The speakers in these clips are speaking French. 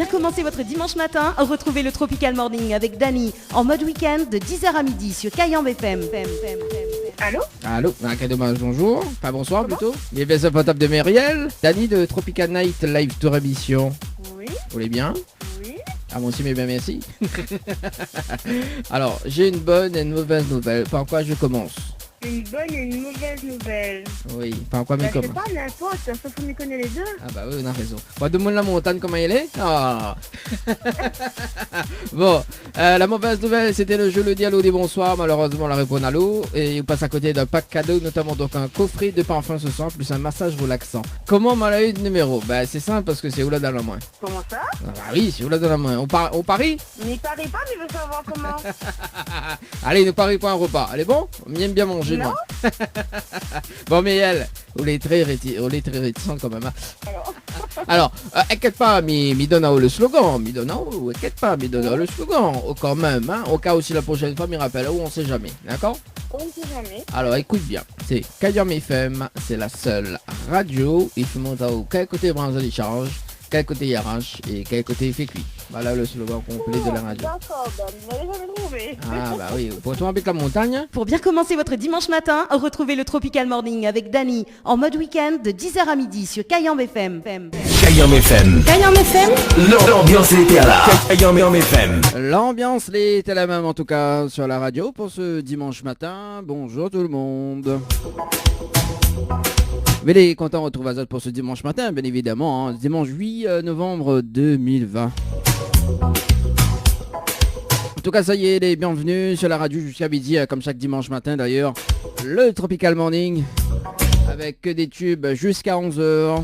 bien commencer votre dimanche matin, retrouvez le Tropical Morning avec Dany en mode week-end de 10h à midi sur Kayambe FM. Allô? Allô, dommage, bonjour. Enfin, bonsoir plutôt. Les baisses potable de Mériel. Dany de Tropical Night Live Tour émission. Oui. Vous allez bien? Oui. Ah, moi aussi, mais bien merci. Alors, j'ai une bonne et une mauvaise nouvelle. Par quoi je commence? Une bonne et une mauvaise nouvelle. Oui, par quoi mais C'est comment? pas n'importe, ça faut me connaître les deux. Ah bah oui, on a raison. Bon, demande la montagne comment elle est. Ah. Bon, la mauvaise nouvelle, c'était le jeu Le Dialogue des Bonsoirs. Malheureusement, la réponse à l'eau. Et il passe à côté d'un pack cadeau, notamment donc un coffret de parfum ce soir, plus un massage relaxant. Comment m'a eu de numéro? Bah c'est simple parce que c'est Oula dans la main. Comment ça? Ah bah oui, c'est Oula dans la main. On parie? Mais parie pas, mais je veux savoir comment. Allez, ne parie pas un repas. Allez bon? On aime bien manger, Non. moi. Bon, mais elle, on est très réticente quand même. Hein. Alors, inquiète pas, mi donne le slogan. Mi donne inquiète pas, mi donne le slogan. Quand même, hein. Au cas où si la prochaine fois, mi rappelle où on sait jamais. D'accord? On ne sait jamais. Alors, écoute bien. C'est Kayambe FM. C'est la seule radio. Il faut monter au quel côté branche de charge, quel côté il arrache et quel côté il fait cuit. Voilà le slogan complet de la radio. D'accord, ben, vous n'avez jamais trouvé. Ah bah oui, pour toi avec la montagne. Pour bien commencer votre dimanche matin, retrouvez le Tropical Morning avec Dany en mode week-end de 10h à midi sur Kayambe FM. Kayambe FM. Kayambe FM, L'ambiance était là. Kayambe FM. L'ambiance était la même en tout cas sur la radio pour ce dimanche matin. Bonjour tout le monde. Venez, content de retrouver Azot pour ce dimanche matin, bien évidemment, hein, dimanche 8 novembre 2020. En tout cas, ça y est, les bienvenus sur la radio jusqu'à midi, comme chaque dimanche matin d'ailleurs. Le Tropical Morning, avec que des tubes jusqu'à 11h.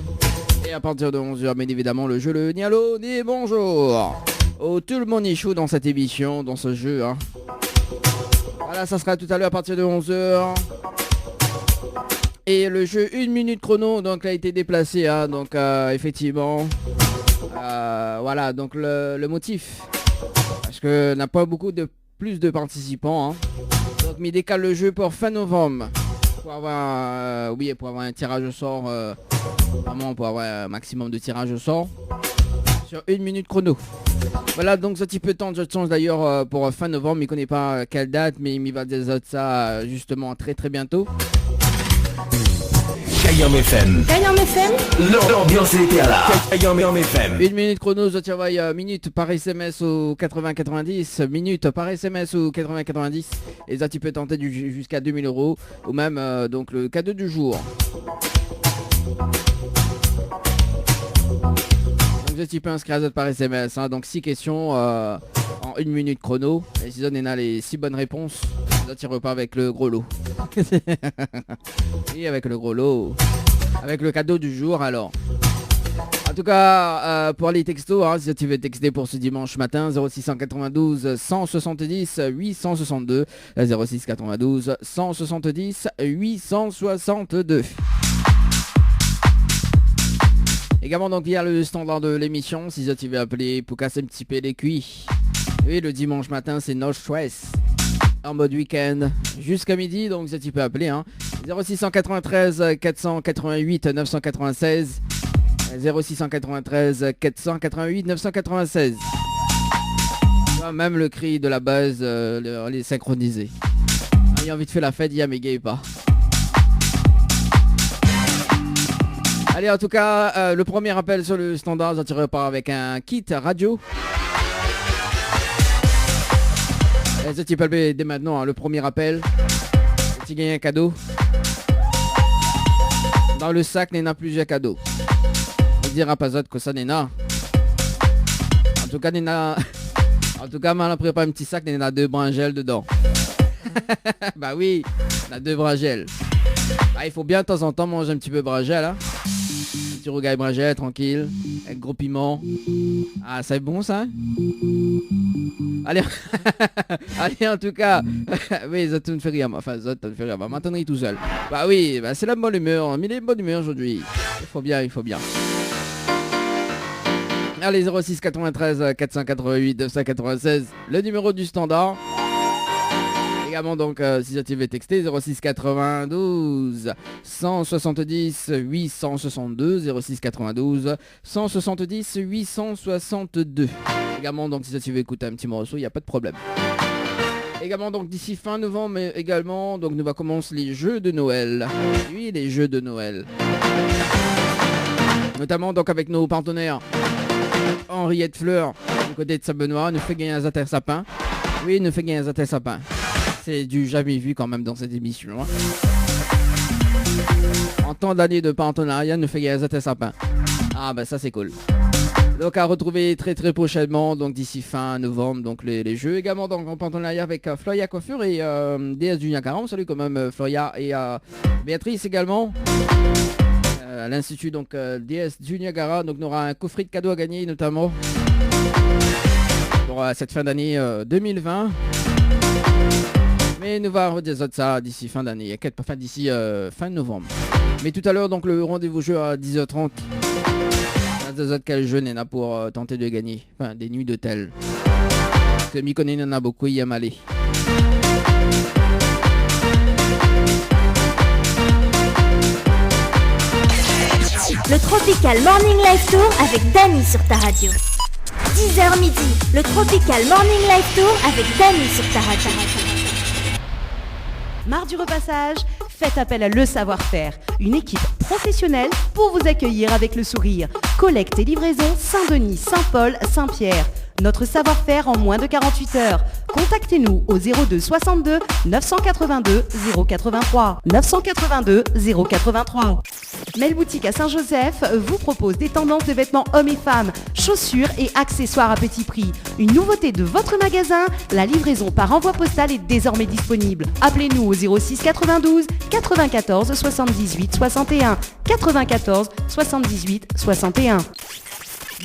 Et à partir de 11h, bien évidemment, le jeu Le Nialo dit bonjour. Oh, tout le monde est chaud dans cette émission, dans ce jeu. Hein. Voilà, ça sera tout à l'heure à partir de 11h. Et le jeu 1 minute chrono donc a été déplacé, hein, donc effectivement, voilà donc le motif, parce que n'a pas beaucoup de plus de participants, hein. Donc il décale le jeu pour fin novembre, pour avoir, pour avoir un tirage au sort, vraiment pour avoir un maximum de tirage au sort sur 1 minute chrono. Voilà donc ce petit peu de temps de change d'ailleurs pour fin novembre, il connaît pas quelle date, mais il va dire ça justement très très bientôt. Kayambe FM. Kayambe FM, L'ambiance était là. Kayambe FM. 1 minute chrono, je t'envoie minute par SMS au 80-90, minute par SMS au 80-90, et ça tu peux tenter jusqu'à 2000 € ou même donc le cadeau du jour. Donc tu peux inscrire à par SMS, hein, donc 6 questions en 1 minute chrono, et si on a les 6 bonnes réponses, là tu repars avec le gros lot. Et avec le gros lot, avec le cadeau du jour alors. En tout cas, pour les textos, hein, si tu veux texter pour ce dimanche matin, 0692 170 862, 0692 170 862. Également donc il y a le standard de l'émission, si tu veux appeler pour casser un petit peu les cuits. Oui, le dimanche matin c'est no stress. En mode week-end jusqu'à midi, donc tu peux appeler, hein. 0693 488 996, 0693 488 996. Même le cri de la base, les synchroniser. Il a envie de faire la fête, il y a mes gays pas. Allez, en tout cas, le premier appel sur le standard, je repars avec un kit radio. Et tu peux appeler dès maintenant, hein, le premier appel. Tu gagnes un cadeau. Dans le sac, il y en a plusieurs cadeaux. On dira pas autre que ça, il y en a. En tout cas, il y en a. En tout cas, on a préparé un petit sac, il y en a 2 brangelles dedans. Bah oui, il y a 2 brangelles. Bah, il faut bien de temps en temps manger un petit peu de brangelle, hein. Petit rougail brangelle, tranquille. Avec gros piment. Ah, c'est bon ça? Allez, allez en tout cas, oui, ça me fait rire, enfin ça me fait rire, bah, m'entendrai tout seul. Bah oui, bah, c'est la bonne humeur, mais il est bonne humeur aujourd'hui. Il faut bien, il faut bien. Allez, 06 93 488 996, le numéro du standard. Également donc si tu veux texter 06 92 170 862 06 92 170 862. Également donc si tu veux écouter un petit morceau, il n'y a pas de problème. Également donc d'ici fin novembre, mais également donc nous va commencer les jeux de Noël. Oui, les jeux de Noël. Notamment donc avec nos partenaires Henriette Fleur du côté de Saint-Benoît, nous fait gagner un zater sapin. Oui, nous fait gagner un zater sapin. C'est du jamais vu quand même dans cette émission. Hein. En temps d'années de partenariat, nous fait gagner un zater sapin. Ah bah ça c'est cool. Donc à retrouver très prochainement, donc d'ici fin novembre, donc les jeux. Également donc en partenariat avec Floria Coiffure et DS du Niagara. On salue quand même Floria et Béatrice également. À l'institut donc DS du Niagara. Donc on aura un coffret de cadeaux à gagner notamment pour cette fin d'année 2020. Mais nous va redire ça d'ici fin d'année, enfin d'ici fin novembre. Mais tout à l'heure donc le rendez-vous jeu à 10h30. Quel jeu n'est là pour tenter de gagner, enfin des nuits d'hôtel. Parce que Mikoné en a beaucoup, il y a aller. Le Tropical Morning Live Tour avec Dany sur ta radio. 10h midi, le Tropical Morning Live Tour avec Dany sur ta radio. Marre du repassage? Faites appel à Le Savoir-Faire, une équipe professionnelle pour vous accueillir avec le sourire. Collecte et livraison Saint-Denis, Saint-Paul, Saint-Pierre. Notre savoir-faire en moins de 48 heures. Contactez-nous au 02 62 982 083. 982 083. Mail Boutique à Saint-Joseph vous propose des tendances de vêtements hommes et femmes, chaussures et accessoires à petit prix. Une nouveauté de votre magasin, la livraison par envoi postal est désormais disponible. Appelez-nous au 06 92 94 78 61. 94 78 61.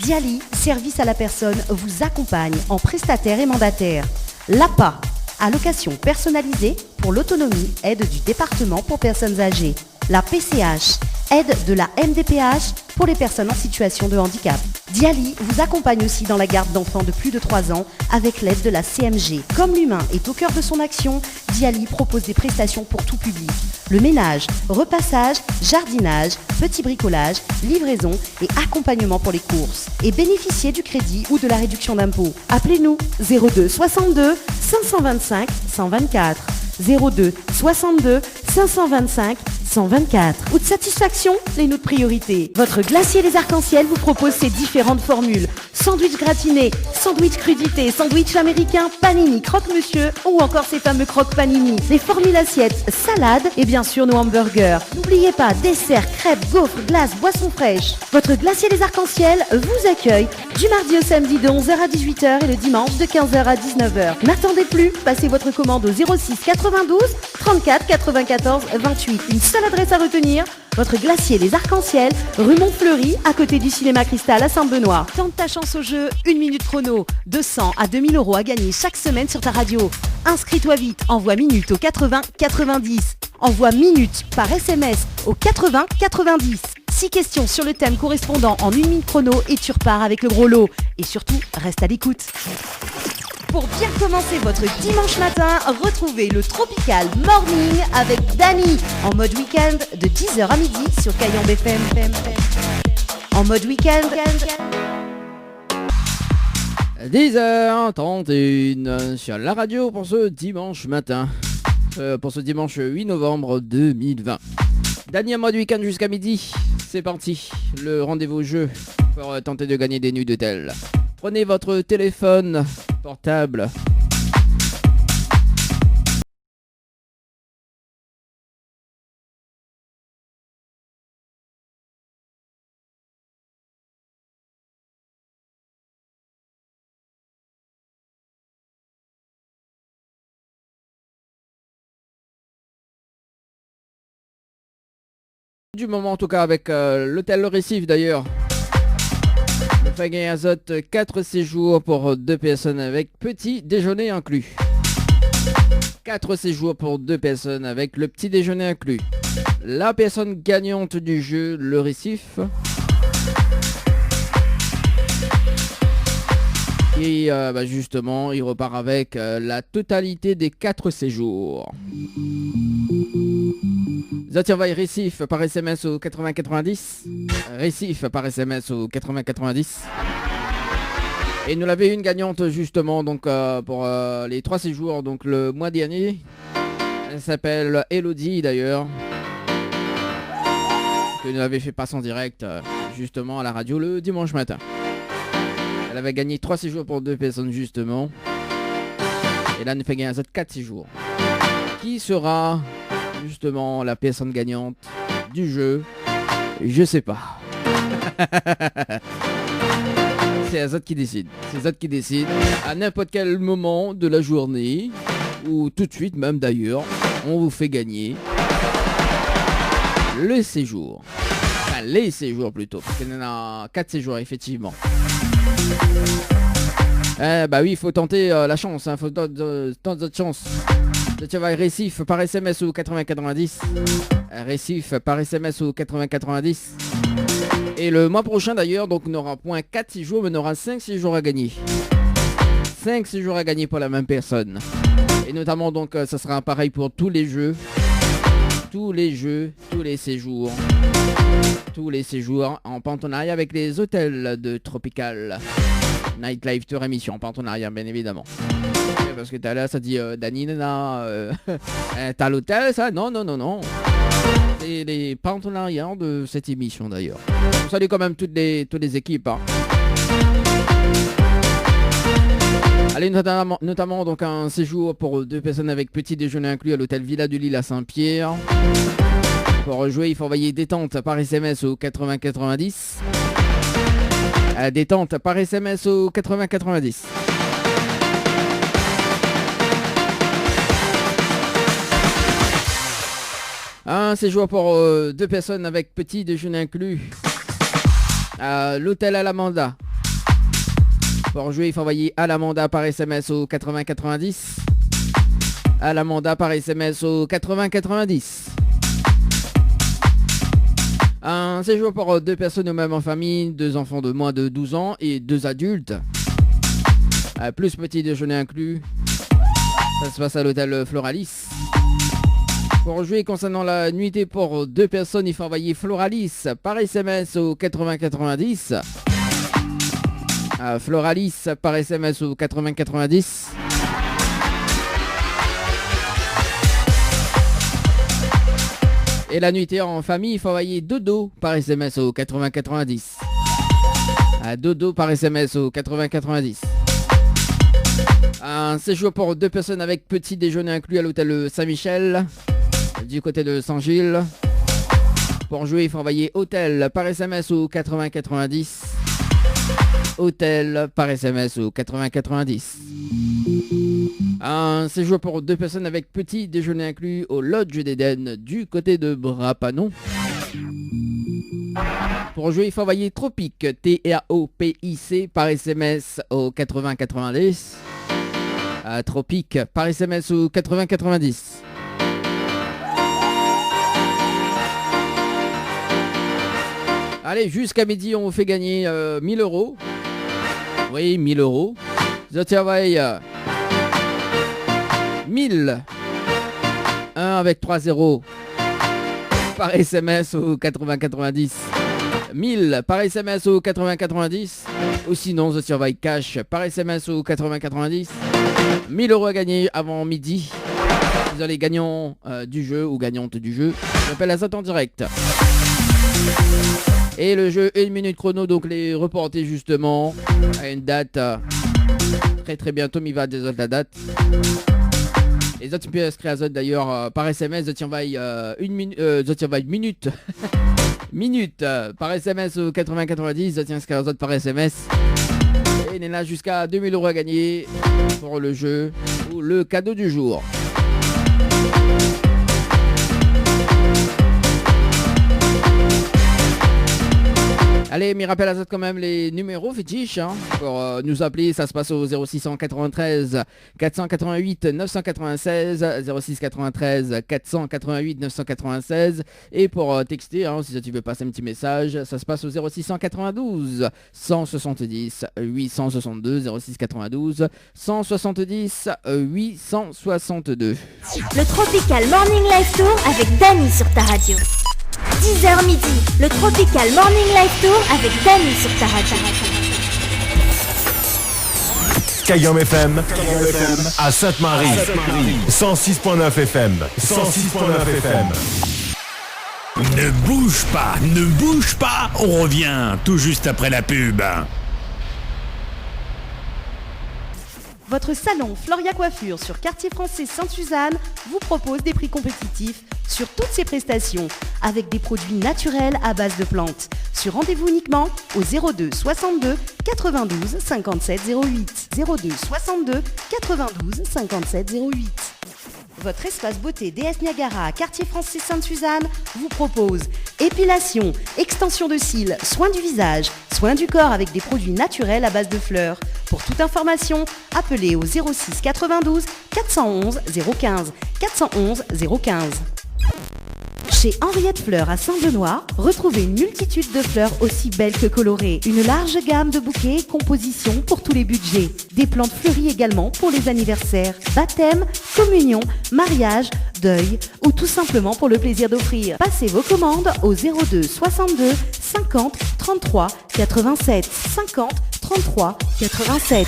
Diali, service à la personne, vous accompagne en prestataire et mandataire. L'APA, allocation personnalisée pour l'autonomie, aide du département pour personnes âgées. La PCH, aide de la MDPH pour les personnes en situation de handicap. Diali vous accompagne aussi dans la garde d'enfants de plus de 3 ans avec l'aide de la CMG. Comme l'humain est au cœur de son action, Diali propose des prestations pour tout public. Le ménage, repassage, jardinage, petit bricolage, livraison et accompagnement pour les courses. Et bénéficiez du crédit ou de la réduction d'impôt. Appelez-nous 02 62 525 124. 02 62 525 124. Ou de satisfaction, les nous de priorité. Votre glacier des arcs-en-ciel vous propose ces différentes formules. Sandwich gratiné, sandwich crudité, sandwich américain, panini, croque-monsieur ou encore ces fameux croque-panini. Les formules assiettes, salades et bien sûr nos hamburgers. N'oubliez pas, dessert, crêpes, gaufres, glaces, boissons fraîches. Votre glacier des arcs-en-ciel vous accueille du mardi au samedi de 11h à 18h et le dimanche de 15h à 19h. N'attendez plus, passez votre commande au 06 92 34 94 28. Une seule adresse à retenir, votre glacier Les Arcs-en-Ciel, rue Montfleury, à côté du cinéma Cristal à Saint-Benoît. Tente ta chance au jeu, 1 minute chrono, 200 à 2000 € à gagner chaque semaine sur ta radio. Inscris-toi vite, envoie minute au 80 90. Envoie minute par SMS au 80 90. 6 questions sur le thème correspondant en 1 minute chrono et tu repars avec le gros lot. Et surtout, reste à l'écoute. Pour bien commencer votre dimanche matin, retrouvez le Tropical Morning avec Dany en mode week-end de 10h à midi sur Cayambe FM. En mode week-end. 10h31 sur la radio pour ce dimanche matin. Pour ce dimanche 8 novembre 2020. Dany en mode week-end jusqu'à midi. C'est parti. Le rendez-vous jeu pour tenter de gagner des nuits d'hôtel. Prenez votre téléphone portable. Du moment en tout cas avec l'hôtel Le Récif d'ailleurs. Le Fagin Azote 4 séjours pour 2 personnes avec petit déjeuner inclus. 4 séjours pour 2 personnes avec le petit déjeuner inclus. La personne gagnante du jeu Le Récif Et justement, il repart avec la totalité des 4 séjours. Zotienvaille Récif par SMS au 8090. Récif par SMS au 8090. Et nous l'avons une gagnante justement donc pour les 3 séjours donc le mois dernier. Elle s'appelle Elodie d'ailleurs. Que nous avait fait passer en direct justement à la radio le dimanche matin. Elle avait gagné 3 séjours pour 2 personnes justement. Et là, elle nous fait gagner un autre 4 séjours. Qui sera justement la personne gagnante du jeu? Je sais pas. C'est Azot qui décide. C'est Azot qui décide à n'importe quel moment de la journée ou tout de suite même d'ailleurs, on vous fait gagner le séjour. Enfin, les séjours plutôt, parce qu'il y en a 4 séjours effectivement. Oui, il faut tenter la chance, faut tenter d'autres chances. Tu vas Récif par SMS au 8090. Récif par SMS au 8090. Et le mois prochain d'ailleurs, donc on n'aura point 4 séjours, mais on aura 5 séjours à gagner. 5 séjours à gagner pour la même personne. Et notamment donc ça sera pareil pour tous les jeux. Tous les jeux, tous les séjours. Tous les séjours en partenariat avec les hôtels de Tropical Nightlife Tour émission en partenariat bien évidemment. Parce que t'as là ça dit Dani Nana t'as l'hôtel ça? Non. C'est les partenariats de cette émission d'ailleurs. On salue quand même toutes les équipes hein. Allez, notamment donc un séjour pour 2 personnes avec petit déjeuner inclus à l'hôtel Villa du Lille à Saint-Pierre. Pour jouer, il faut envoyer détente par SMS au 8090. Détente par SMS au 8090. Un séjour pour 2 personnes avec petit déjeuner inclus à l'hôtel Alamanda. Pour jouer, il faut envoyer Alamanda par SMS au 8090. Alamanda par SMS au 8090. Un séjour pour 2 personnes ou même en famille, 2 enfants de moins de 12 ans et 2 adultes. Plus petit déjeuner inclus. Ça se passe à l'hôtel Floralis. Pour jouer concernant la nuitée pour 2 personnes, il faut envoyer Floralis par SMS au 8090. Floralis par SMS au 8090. Et la nuitée en famille, il faut envoyer Dodo par SMS au 8090. Dodo par SMS au 8090. Un séjour pour 2 personnes avec petit déjeuner inclus à l'hôtel Saint-Michel, du côté de Saint-Gilles. Pour jouer, il faut envoyer Hôtel par SMS au 8090. Hôtel par SMS au 8090. Un séjour pour 2 personnes avec petit déjeuner inclus au Lodge d'Éden du côté de Brapanon. Pour jouer, il faut envoyer Tropic, TROPIC par SMS au 8090. Tropic par SMS au 8090. Allez, jusqu'à midi, on vous fait gagner 1000 euros. Oui, 1000 euros. Zotienvaille 1000. 1 avec 3 0 par SMS au 8090. 1000 par SMS au 8090. Ou sinon, Zotienvaille Cash par SMS au 8090. 1000 euros à gagner avant midi. Vous allez gagnants du jeu ou gagnante du jeu. J'appelle à ça en direct. Et le jeu 1 minute chrono, donc les reporter justement à une date très très bientôt, mais il va désolé la date. Les autres peux inscrire à Zot d'ailleurs par SMS, Zotienvaille minute. Minute par SMS au 8090, Zot inscrire à Zot par SMS. Et il est là jusqu'à 2000 euros à gagner pour le jeu ou le cadeau du jour. Allez, m'y rappelle à ça quand même les numéros fétiches hein, pour nous appeler. Ça se passe au 0693 488 996 0693 488 996 et pour texter, hein, si tu veux passer un petit message, ça se passe au 0692 170 862 0692 170 862. Le Tropical Morning Live Tour avec Dany sur ta radio. 10h midi, le Tropical Morning Live Tour avec Dany sur ta radio. Kayam FM à Sainte-Marie. 106.9 FM. 106.9 FM. Ne bouge pas, on revient tout juste après la pub. Votre salon Floria Coiffure sur Quartier Français Sainte-Suzanne vous propose des prix compétitifs sur toutes ses prestations avec des produits naturels à base de plantes. Sur rendez-vous uniquement au 02 62 92 57 08. 02 62 92 57 08. Votre espace beauté DS Niagara à Quartier Français Sainte-Suzanne vous propose épilation, extension de cils, soins du visage, soins du corps avec des produits naturels à base de fleurs. Pour toute information, appelez au 06 92 411 015 411 015. Chez Henriette Fleurs à Saint-Benoît, retrouvez une multitude de fleurs aussi belles que colorées. Une large gamme de bouquets et compositions pour tous les budgets. Des plantes fleuries également pour les anniversaires, baptême, communion, mariage, deuil ou tout simplement pour le plaisir d'offrir. Passez vos commandes au 02 62 50 33 87 50 33 87.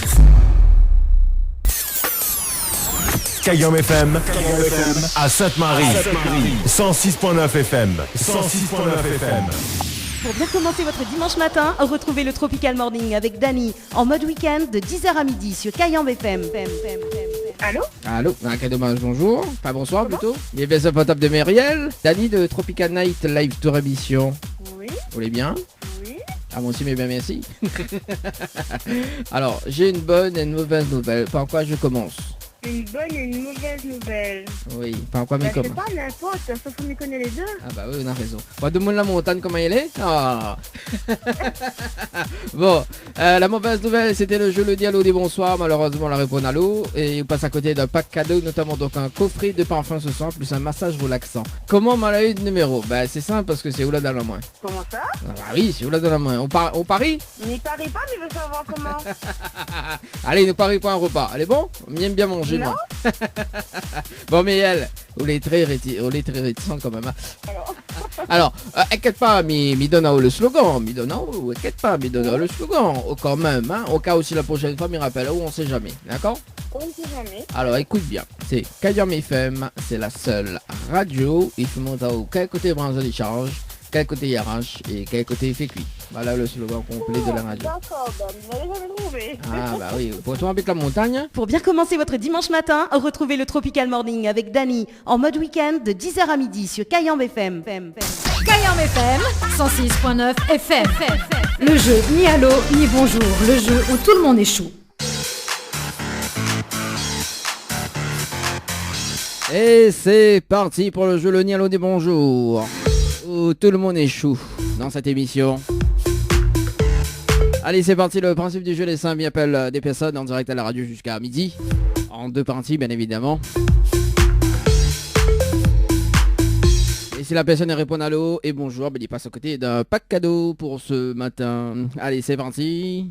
Kayam FM à Sainte-Marie. 106.9 FM. 106.9 FM. Pour bien commencer votre dimanche matin, retrouvez le Tropical Morning avec Dany en mode week-end de 10h à midi sur Kayam FM. Allô? Allô, quel dommage, bonjour. Pas bonsoir plutôt. Il bien ce potable de Mériel. Dany de Tropical Night Live Tour émission. Oui, Vous voulez bien? oui. Ah moi aussi, mais bien merci. Alors, j'ai une bonne et une mauvaise nouvelle. Par quoi je commence? Une bonne et une mauvaise nouvelle. Oui, par quoi mais Bah, comment? c'est pas n'importe, sauf qu'on y connaît les deux. Ah bah oui, on a raison. On demande la montagne comment elle est. Ah. Bon, la mauvaise nouvelle, c'était le jeu Le Dialogue des Bonsoirs. Malheureusement, la réponse à l'eau. Et on passe à côté d'un pack cadeau, notamment donc un coffret de parfum ce soir, plus un massage relaxant. Comment m'a eu de numéro? Bah c'est simple parce que c'est Oula dans la main. Comment ça? Ah bah oui, c'est Oula dans la main. On parie? N'y parie pas, mais il veut savoir comment. Allez, ne parie pas un repas. Allez bon? On aime bien manger, moi. Bon, mais elle, on est très réticent quand même. Hein. Alors, inquiète pas, mi donne le slogan. Mi donne inquiète pas, mi donne le slogan. Quand même, hein. Au cas où si la prochaine fois, mi rappelle où on sait jamais. D'accord? On ne sait jamais. Alors, écoute bien. C'est Kayam FM. C'est la seule radio. Il faut monter au quel côté branche de charge, quel côté il arrache et quel côté il fait cuit. Voilà le slogan complet de la radio. D'accord, bah, vous n'avez jamais trouvé. Ah bah oui, pour toi habite la montagne. Pour bien commencer votre dimanche matin, retrouvez le Tropical Morning avec Dany en mode week-end de 10h à midi sur Kayam FM. Kayam FM 106.9 FM. Le jeu ni allô ni bonjour, le jeu où tout le monde échoue. Et c'est parti pour le jeu Le Nialo des Bonjours, où tout le monde échoue dans cette émission. Allez, c'est parti, le principe du jeu, les simples, il appelle des personnes en direct à la radio jusqu'à midi, en deux parties bien évidemment. Et si la personne répond allô et bonjour, ben il passe à côté d'un pack cadeau pour ce matin. Allez, c'est parti.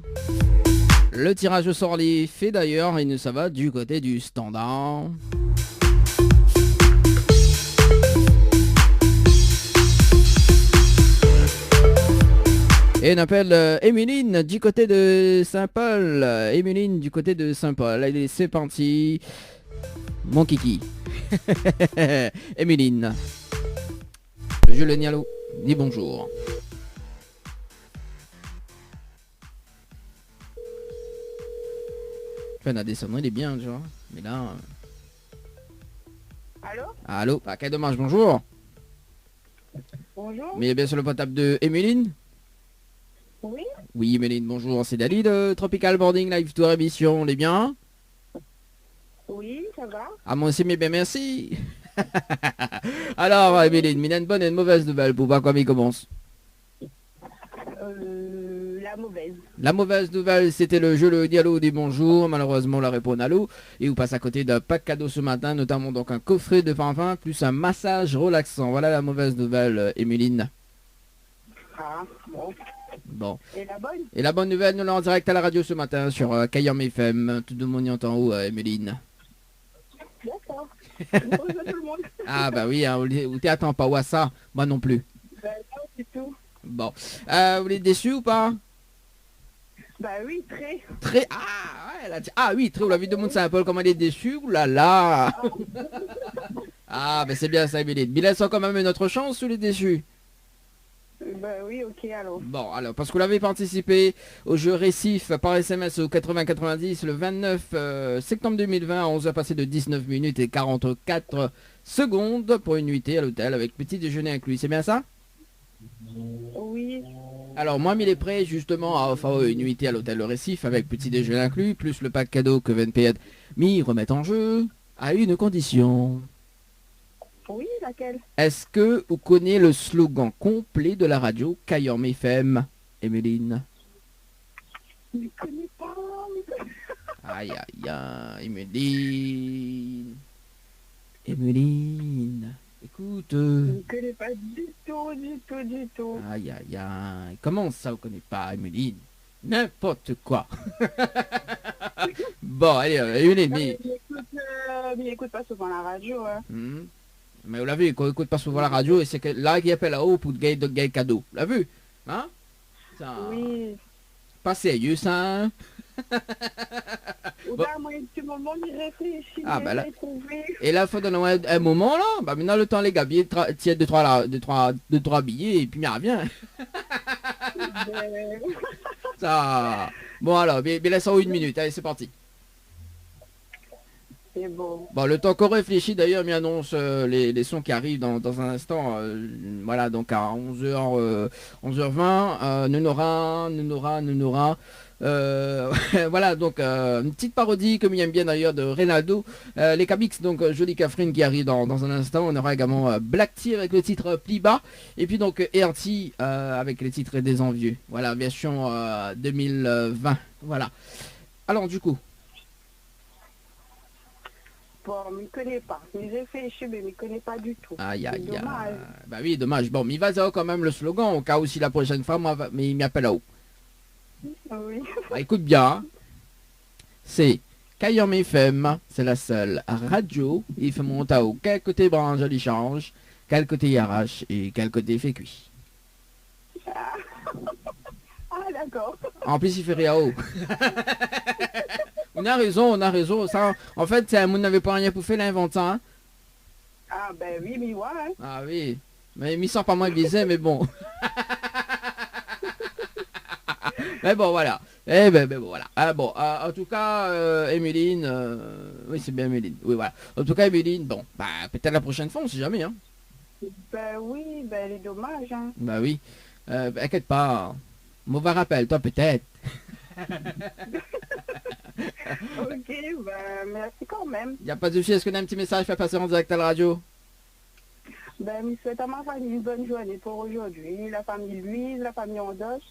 Le tirage au sort est fait d'ailleurs, et nous ça va du côté du standard. Et on appelle Emeline du côté de Saint-Paul. Emeline du côté de Saint-Paul. Allez, c'est parti. Mon kiki. Emeline. Le jeu Le Nialo. Dis bonjour. On a des sonneries, il est bien, tu vois. Mais là... Allô? Allô? Ah, quel dommage, bonjour. Bonjour? Mais bien sur le portable de Emeline. Oui? Oui, Emeline, bonjour. C'est Dany de Tropical Boarding Live Tour émission. On est bien? Oui, ça va? Ah, moi aussi, mais bien merci. Alors, Emeline, il y a une bonne et une mauvaise nouvelle. Pour voir comment il commence. la mauvaise. La mauvaise nouvelle, c'était le jeu le Diallo des bonjours. Malheureusement, la réponse à l'eau. Et vous passez à côté d'un pack cadeau ce matin, notamment donc un coffret de parfum plus un massage relaxant. Voilà la mauvaise nouvelle, Emeline. Ah, bon. Bon. Et la bonne? Et la bonne nouvelle, nous l'avons en direct à la radio ce matin sur Kayam FM. Tout le monde y entend où, Emeline? D'accord. Bonjour tout le monde. Ah bah oui, hein, où t'es attends pas, où ça? Moi non plus. Ben non, c'est tout. Bon. Vous êtes déçus ou pas? Bah oui, très. Très. Ah, ouais, là, ah oui, très. Vous l'avez demandé Saint-Paul comment elle est déçue. Ouh là là. Ah, ben c'est bien ça, Emeline. Mais laisse quand même une autre chance ou les déçus? Bah oui, ok, alors. Bon, alors, parce que vous l'avez participé au jeu Récif par SMS au 80-90 le 29 septembre 2020 à 11h passé de 19 minutes et 44 secondes pour une nuitée à l'hôtel avec petit déjeuner inclus. C'est bien ça? Oui. Alors, moi, il est prêt justement à offrir une nuitée à l'hôtel Le Récif avec petit déjeuner inclus, plus le pack cadeau que VNPN m'y remet en jeu à une condition. Oui, laquelle? Est-ce que vous connaissez le slogan complet de la radio Kayam FM, Emeline? Je ne connais pas. Aïe aïe aïe, Emeline. Emeline, écoute. Je ne connais pas du tout, du tout, du tout. Aïe aïe aïe, comment ça vous connaissez pas, Emeline? N'importe quoi. Bon, allez, Emeline, mais... Mais écoute pas souvent la radio, hein. Mais vous l'avez vu, qu'on écoute pas souvent la radio, et c'est que là, il appelle là-haut pour gagner de gagner cadeau. Vous l'avez vu? Hein? Ça... Oui. Pas sérieux, ça, hein? Ou Bon. ben, moi, un petit moment, j'y réfléchis, Ah, bah là. trouver. Et là, il faut donner un moment, là. Bah, maintenant, le temps, les gars, tiens, deux, trois billets, et puis, il revient. Ben, Ça... Bon, alors, mais laisse-en une minute. Allez, c'est parti. c'est bon. Bon, le temps qu'on réfléchit, d'ailleurs, il annonce les sons qui arrivent dans un instant. Voilà, donc à 11h20, Nunora. Voilà, donc une petite parodie, comme il aime bien d'ailleurs, de Reynaldo. Les Cabix, donc Jolie Catherine qui arrive dans un instant. On aura également Black Tea avec le titre Pli bas. Et puis donc RT avec les titres des envieux. Voilà, version 2020. Voilà. Alors, du coup. Bon, je ne connais pas. Je réfléchis, mais je ne connais pas du tout. Aïe aïe aïe. Dommage. Bah oui, dommage. Bon, mais il va dire quand même le slogan, au cas où si la prochaine fois, moi, mais il m'appelle là-haut. Oui. Bah, écoute bien. Hein. C'est Kayam FM, c'est la seule radio. Il fait monter à haut. Quel côté branche, il change. Quel côté il arrache et quel côté il fait cuit. Ah, d'accord. En plus, il fait rien haut. On a raison. Ça, en fait, c'est un monde n'avait pas rien pour faire l'inventant. Hein. Ah, ben oui, mais ouais. Hein. Ah oui. Mais il sort pas moins biaisé, mais bon. Mais bon, voilà. Eh ben bon, voilà. Ah, bon, en tout cas, Emeline, oui, c'est bien Emeline. Oui, voilà. En tout cas, Emeline, bon, bah, peut-être la prochaine fois, on sait jamais, hein. Ben oui, ben c'est dommage, hein. Bah oui. Inquiète pas. Mauvais rappel, toi, peut-être. Ok, ben merci quand même. Y a pas de souci. Est-ce qu'on a un petit message à passer en direct à la radio? Ben, je souhaite à ma famille une bonne journée pour aujourd'hui. La famille Louise, la famille Andoche.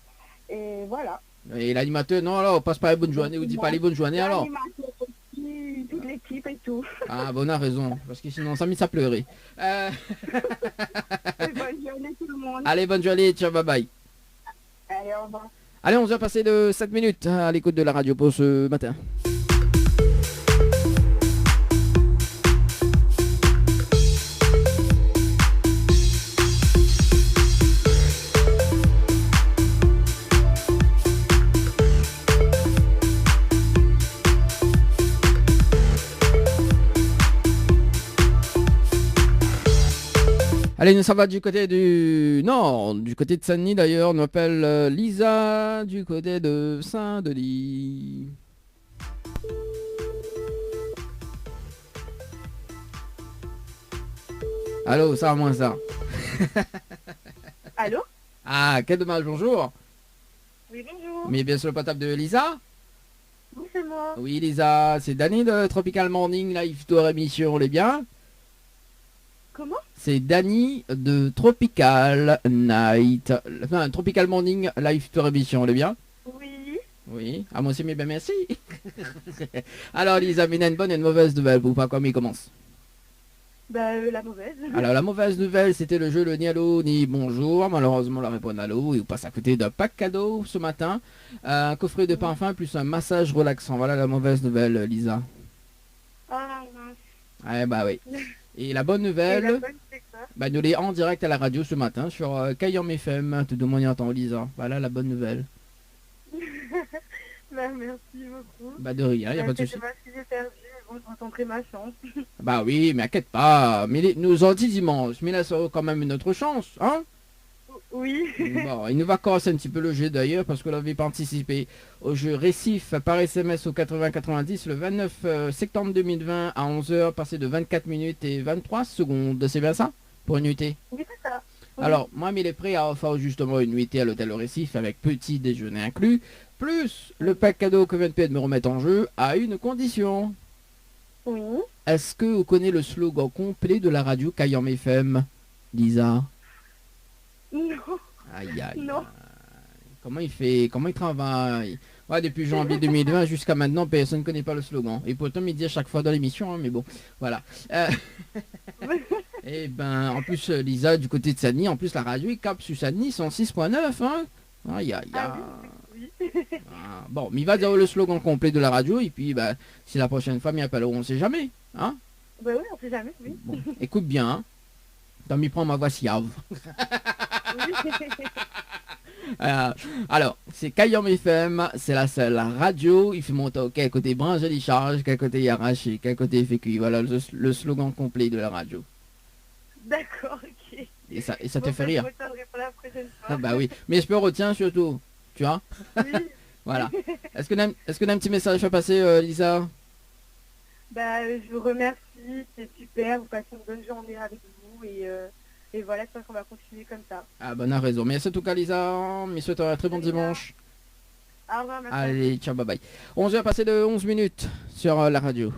Et voilà. Et l'animateur, non, alors, on passe pas les bonnes journées, ou dit pas les bonnes journées, alors. L'animateur aussi, toute l'équipe et tout. Ah, bon, on a raison, parce que sinon, ça m'y a pleuré. Et bonne journée tout le monde. Allez, bonne journée, ciao, bye bye. Allez, au revoir. Allez, on va passer de 7 minutes à l'écoute de la radio pour ce matin. Allez, nous ça va du côté du nord, du côté de Saint-Denis d'ailleurs, on appelle Lisa du côté de Saint-Denis. Allô, ça va moins ça. Allô? Ah, quel dommage, bonjour. Oui, bonjour. Mais bien sûr le potable de Lisa. Oui, c'est moi. Oui Lisa, c'est Dany de Tropical Morning Live Tour émission, on est bien? Comment? C'est Dany de Tropical Night, enfin Tropical Morning Live Tour émission, on est bien? Oui. Ah, moi aussi, mais bien merci. Alors, Lisa, Mina, une bonne et une mauvaise nouvelle. Vous pas comme il commence. La mauvaise. Alors, la mauvaise nouvelle, c'était le jeu le ni allô ni bonjour. Malheureusement, la réponse allô. Il passe à côté d'un pack cadeau ce matin. Un coffret de parfum plus un massage relaxant. Voilà la mauvaise nouvelle, Lisa. Ah, mince. Ouais, bah oui. Et la bonne Et nouvelle, la bonne, c'est quoi? bah, nous l'est en direct à la radio ce matin sur Kayam FM. Tout le monde y entend, Lisa. Voilà la bonne nouvelle. Merci beaucoup. Bah, de rien, y a pas de souci. C'est pas ce que j'ai perdu, mais bon, je retenterai ma chance. Bah oui, mais inquiète pas. Mais nous en dit dimanche. Mais là, ça aura quand même une autre chance, hein? Oui. Bon, il nous va casser un petit peu le jeu d'ailleurs parce que l'avait participé au jeu Récif par SMS au 80-90 le 29 septembre 2020 à 11h, passé de 24 minutes et 23 secondes. C'est bien ça? Pour une nuitée? Oui, c'est ça. Oui. Alors, moi, il est prêt à offrir justement une nuitée à l'hôtel Récif avec petit déjeuner inclus, plus le pack cadeau que vient de me remettre en jeu à une condition. Oui. Est-ce que vous connaissez le slogan complet de la radio Kayam FM, Lisa? Non. Aïe aïe. Non. Comment il travaille? Ouais, depuis janvier 2020 jusqu'à maintenant, personne ne connaît pas le slogan. Et pourtant, il dit à chaque fois dans l'émission, hein, mais bon, voilà. Et ben, en plus, Lisa, du côté de Sani, en plus, la radio, il capte sur Sani 106.9, hein. Aïe aïe aïe. Ah oui. Ah, bon, mais il va dire le slogan complet de la radio, et puis, bah, si la prochaine fois, il appelle, on sait jamais, hein. Bah oui, on sait jamais, oui. Bon, écoute bien, hein. T'as mis prendre ma voix siave. Alors, c'est Kayam FM, c'est la seule radio. Il fait monter quel côté branche, il charge, quel côté il arraché, quel côté il fait cuit. Voilà le slogan complet de la radio. D'accord, ok. Et ça te fait rire. Je retiendrai pour la prochaine fois. Ah bah oui, mais je peux retiens surtout, tu vois. Oui. Voilà. Est-ce que tu as un petit message à passer, Lisa? Bah, je vous remercie, c'est super. Vous passez une bonne journée avec vous et voilà, je pense qu'on va continuer comme ça. Ah bah on a raison. Merci en tout cas, Lisa. Je souhaite un très bon dimanche. Au revoir, merci. Allez, ciao, bye bye. 11h passé de 11 minutes sur la radio.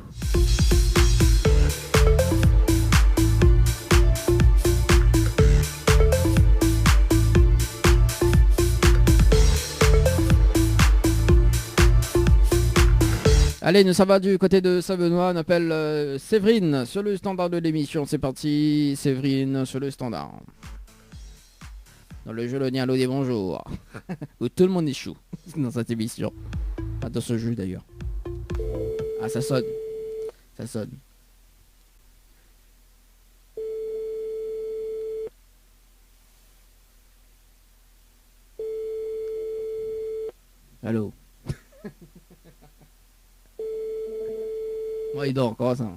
Allez, nous ça va du côté de Saint-Benoît, on appelle Séverine sur le standard de l'émission. C'est parti, Séverine sur le standard. Dans le jeu le ni allô des bonjours. Où tout le monde est chou dans cette émission. Pas dans ce jeu d'ailleurs. Ah, ça sonne. Ça sonne. Allô. Ouais, il dort encore ça.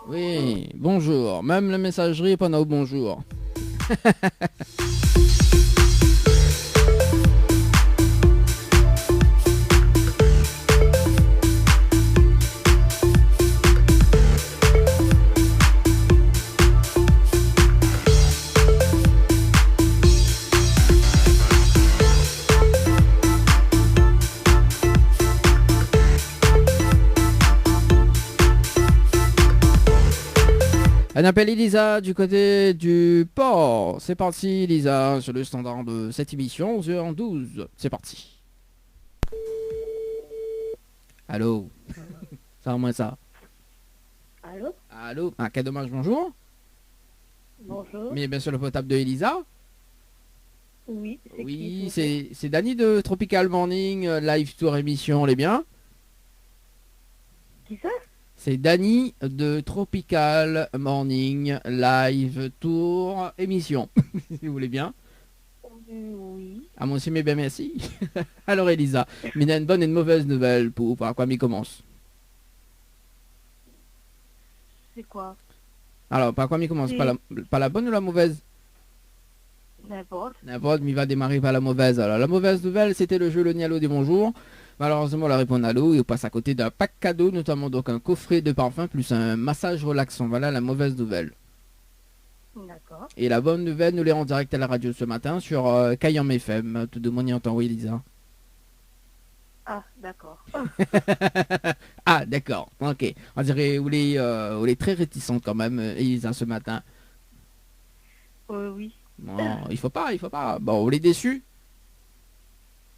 Oui, bonjour. Même la messagerie est pas au bonjour. On appelle Elisa du côté du port. C'est parti, Elisa, sur le standard de cette émission, 11h12. C'est parti. Allô. Ça va moins ça. Allô? Allô. Ah, quel dommage, bonjour. Bonjour. Mais bien sûr le potable de Elisa. Oui, c'est Oui, qui, c'est Dany de Tropical Morning, live tour émission, les bien. Qui ça? C'est Dany de Tropical Morning, live tour émission. Si vous voulez bien. Oui. Ah, moi aussi, mais bien merci. Alors, Elisa, mais il y a une bonne et une mauvaise nouvelle pour par quoi m'y commence. C'est quoi? Alors, par quoi m'y commence? Pas la bonne ou la mauvaise? N'importe. N'importe, mais il va démarrer par la mauvaise. Alors, la mauvaise nouvelle, c'était le jeu Le Nialo des bonjours. Malheureusement, la réponse à l'eau, il passe à côté d'un pack cadeau, notamment donc un coffret de parfum plus un massage relaxant. Voilà la mauvaise nouvelle. D'accord. Et la bonne nouvelle, nous l'est en direct à la radio ce matin sur Kayam FM. Tout le monde y entend, oui, Elisa. Ah, d'accord. Ah, d'accord. Ok. On dirait vous est très réticente quand même, Elisa, ce matin. Oui. Non, il faut pas. Bon, vous l'êtes déçu?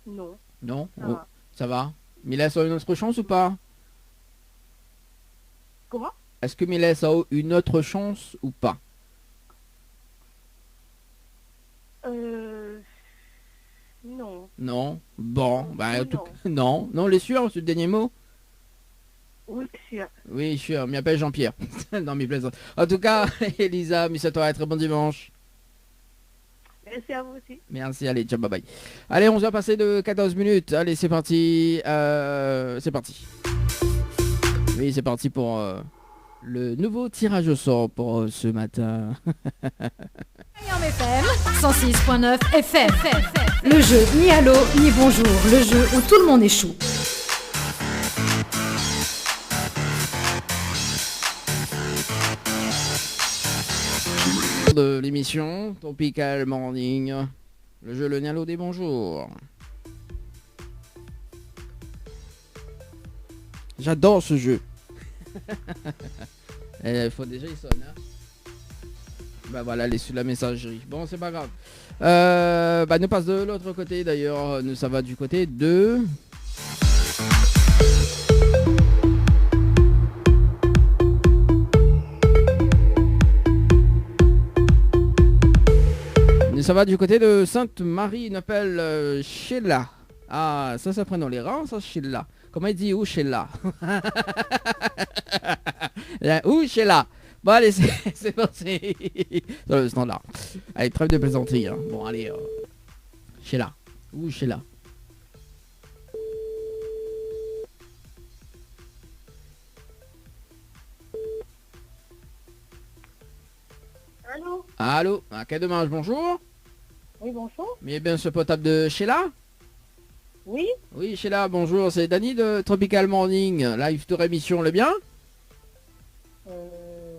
Non. Non? Ça Oh, va. ça va. Mylès a une autre chance ou pas? Comment? Est-ce que Mylès a une autre chance ou pas? Non. Non. Bon, bah, Non. non, les sûr, ce dernier mot? Oui, sûr. Oui, sûr, je m'appelle Jean-Pierre. Non, mais plaisante. En tout cas, Elisa, monsieur, toi, très bon dimanche. Merci à vous aussi. Merci, allez, ciao, bye bye. Allez, on va passer de 14 minutes. Allez, c'est parti. C'est parti. Oui, c'est parti pour le nouveau tirage au sort pour ce matin. Ayam FM 106.9 FM. Le jeu ni allô ni bonjour. Le jeu où tout le monde échoue. De l'émission Tropical Morning. Le jeu Le Nialo des bonjours. J'adore ce jeu. Il faut déjà il sonne. Hein. Bah voilà, elle est sur la messagerie. Bon, c'est pas grave. Bah nous passe de l'autre côté d'ailleurs. Nous ça va du côté de. Ça va du côté de Sainte-Marie, une appelle Sheila. Ah, ça prénom les rangs, ça Sheila. Comment il dit où Sheila? Où Sheila? Bon allez, c'est parti. Dans le standard. Allez, trêve de plaisanterie. Hein. Bon allez, Sheila. Où Sheila? Allô? Allô? À quel dommage, bonjour. Oui, bonjour. Mais bien ce potable de Sheila? Oui? Oui, Sheila, bonjour, c'est Dany de Tropical Morning, live tour émission, le bien?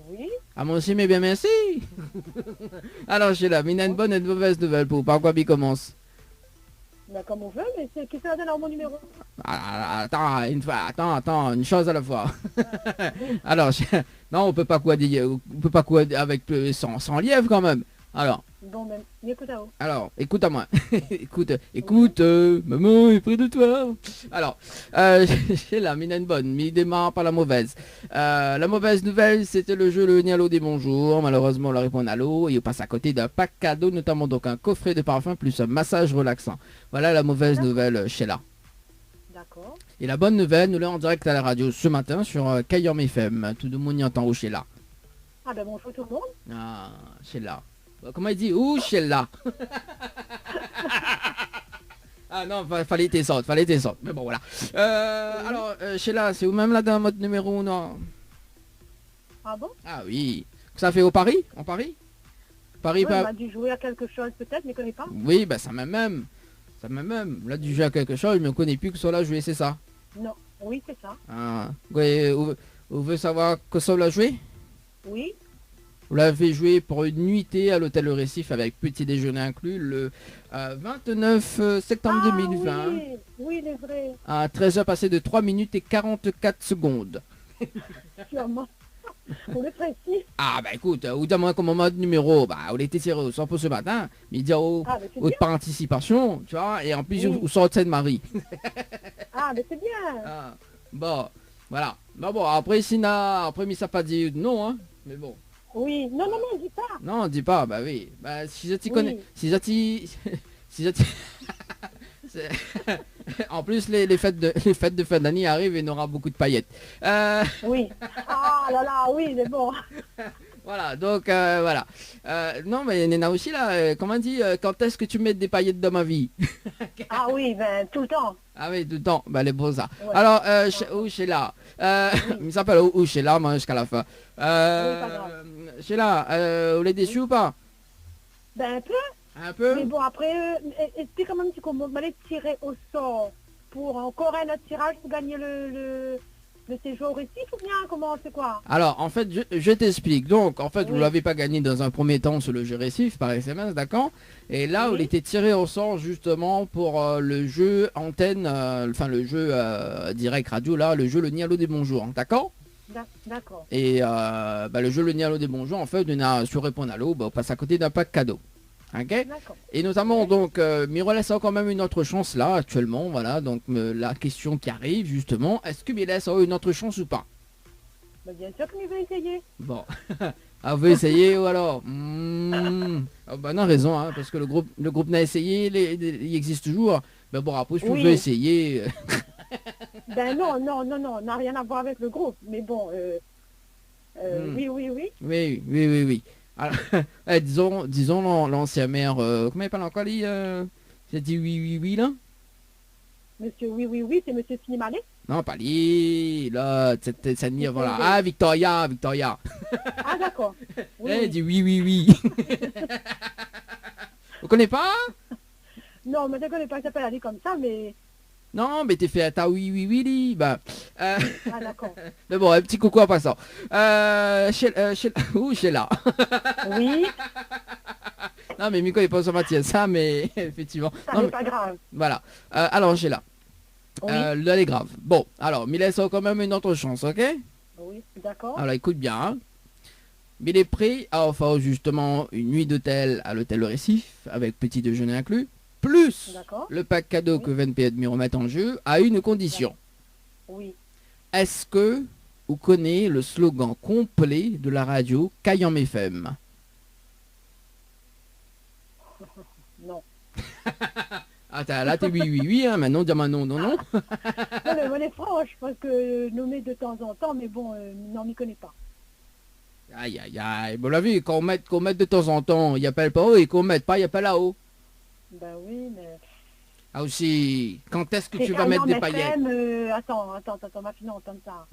Oui. Ah, moi aussi, mais bien merci. Alors, Sheila, mais il y a une bonne et une mauvaise nouvelle pour par quoi il commence? Bah, comme on veut, mais c'est qui ça donne mon numéro? Ah, attends, une chose à la fois. Alors, non, on peut pas quoi dire, on peut pas quoi avec sans lièvre quand même. Alors. Bon, ben, écoute à vous. Alors, écoute à moi. écoute, maman est près de toi. Alors, j'ai la mine une bonne, mais il démarre par la mauvaise. La mauvaise nouvelle, c'était le jeu Le Nialo des bonjours. Malheureusement, on leur répond à l'eau et on passe à côté d'un pack cadeau, notamment donc un coffret de parfum plus un massage relaxant. Voilà la mauvaise nouvelle, Sheila. D'accord. Et la bonne nouvelle, nous l'avons en direct à la radio ce matin sur Kayam FM. Tout le monde y entend où Sheila. Ah ben bonjour tout le monde. Ah, Sheila. Comment il dit? Où Sheila? Ah non, fallait tes sortes. Mais bon, voilà. Alors, Sheila, c'est vous-même là dans votre numéro, non? Ah bon? Ah oui. Ça fait au Paris? En Paris? Paris, Ouais, pas... on a dû jouer à quelque chose peut-être, mais je connais pas. Oui, bah ça m'a même. Là, du jeu à quelque chose, je ne connais plus que ça l'a joué, c'est ça? Non. Oui, c'est ça. Ah. Ouais, vous voulez savoir que ça l'a joué? Oui. Vous l'avez joué pour une nuitée à l'hôtel Le Récif avec petit déjeuner inclus le 29 septembre 2020 Oui, il est vrai. à 13h passé de 3 minutes et 44 secondes. Sûrement. On est précis. Ah bah écoute, ou dis-moi comment mode numéro, bah on était tiré au sort pour ce matin, mais il dit Ah, mais c'est bien. par anticipation, tu vois, et en plus Oui. vous sortez de Marie. Ah, mais c'est bien. Ah, bon, voilà. Bon, après mais ça pas dit non, hein, mais bon. Oui. Non, dis pas. Non, dis pas, bah oui. Bah si je t'y Oui. connais, si je t'y... C'est- en plus les fêtes de fin d'année arrivent et on aura beaucoup de paillettes. Oui. Ah là, oui, c'est bon. Voilà, donc voilà. Non mais Nena aussi là, comment dit, quand est-ce que tu mets des paillettes dans ma vie? Ah oui, ben tout le temps. Ah oui, tout le temps, bah les beaux ça. Ouais. Alors, Sheila, il s'appelle Sheila, moi jusqu'à la fin. pas grave. Sheila, vous l'êtes déçu ou pas? Ben un peu. Un peu? Mais bon, après, explique quand même comment on allait tirer au sort pour encore un autre tirage pour gagner le séjour au récif ou bien comment c'est quoi? Alors, en fait, je t'explique. Donc, en fait, vous Oui. l'avez pas gagné dans un premier temps sur le jeu récif par SMS, d'accord? Et là, Oui. vous était tiré au sort justement pour le jeu antenne, enfin le jeu direct radio, là, le jeu Le Nialo des bonjours, hein, d'accord? D'accord. Et le jeu Le Nialo des bonjours, en fait, on a sur répondre à l'eau, bah, on passe à côté d'un pack cadeau. Ok. D'accord. Et notamment, donc, Miro laisse quand même une autre chance là, actuellement. Voilà, donc la question qui arrive, justement, est-ce que Miro a une autre chance ou pas? Bah, bien sûr que je vais essayer. Bon. Ah, vous essayez ou alors Ah, bah, non, raison, hein, parce que le groupe n'a essayé, il existe toujours. Mais bon, après, si vous Oui. voulez essayer... Ben non, on n'a rien à voir avec le groupe. Mais bon, oui. Oui. Alors, disons l'ancien maire, comment il parle encore, lui j'ai dit oui, là? Monsieur, oui, c'est monsieur Slimane. Non, pas lui, là, c'est ni avant là. Ah, Victoria. Ah, d'accord. Oui, Elle oui. dit oui. Vous connaissez pas? Non, mais je ne connais pas, il s'appelle Ali comme ça, mais... Non, mais t'es fait à ta oui, lui. Bah, Ah, d'accord. mais bon, un petit coucou en passant. Sheila. Oui, Non, mais Miko n'est pas sur Mathias, ça, mais effectivement. ça Non, n'est mais, pas grave. voilà. Alors, Sheila. Oui, Là, elle est grave. Bon, alors, mais laisse quand même une autre chance, ok? oui, d'accord. Alors, écoute bien. Hein. Mais il est prêt à offrir justement une nuit d'hôtel à l'hôtel Le Récif, avec petit déjeuner inclus, plus D'accord. le pack cadeau Oui. que VNP Admiro met en jeu, à une condition. Oui. Est-ce que vous connaissez le slogan complet de la radio Kayam FM? Non. Ah, là, t'es oui, hein, maintenant, dis non. Non, mais on est franche, parce que nommer de temps en temps, mais bon, non, on m'y connaît pas. Aïe, bon, la vie, qu'on mette de temps en temps, il n'y a pas le haut, et qu'on mette pas, il n'y a pas là-haut. Ben oui, mais... Ah aussi, quand est-ce que C'est tu vas mettre des Kayam paillettes? FM, attends, ma fille, non, entend ça.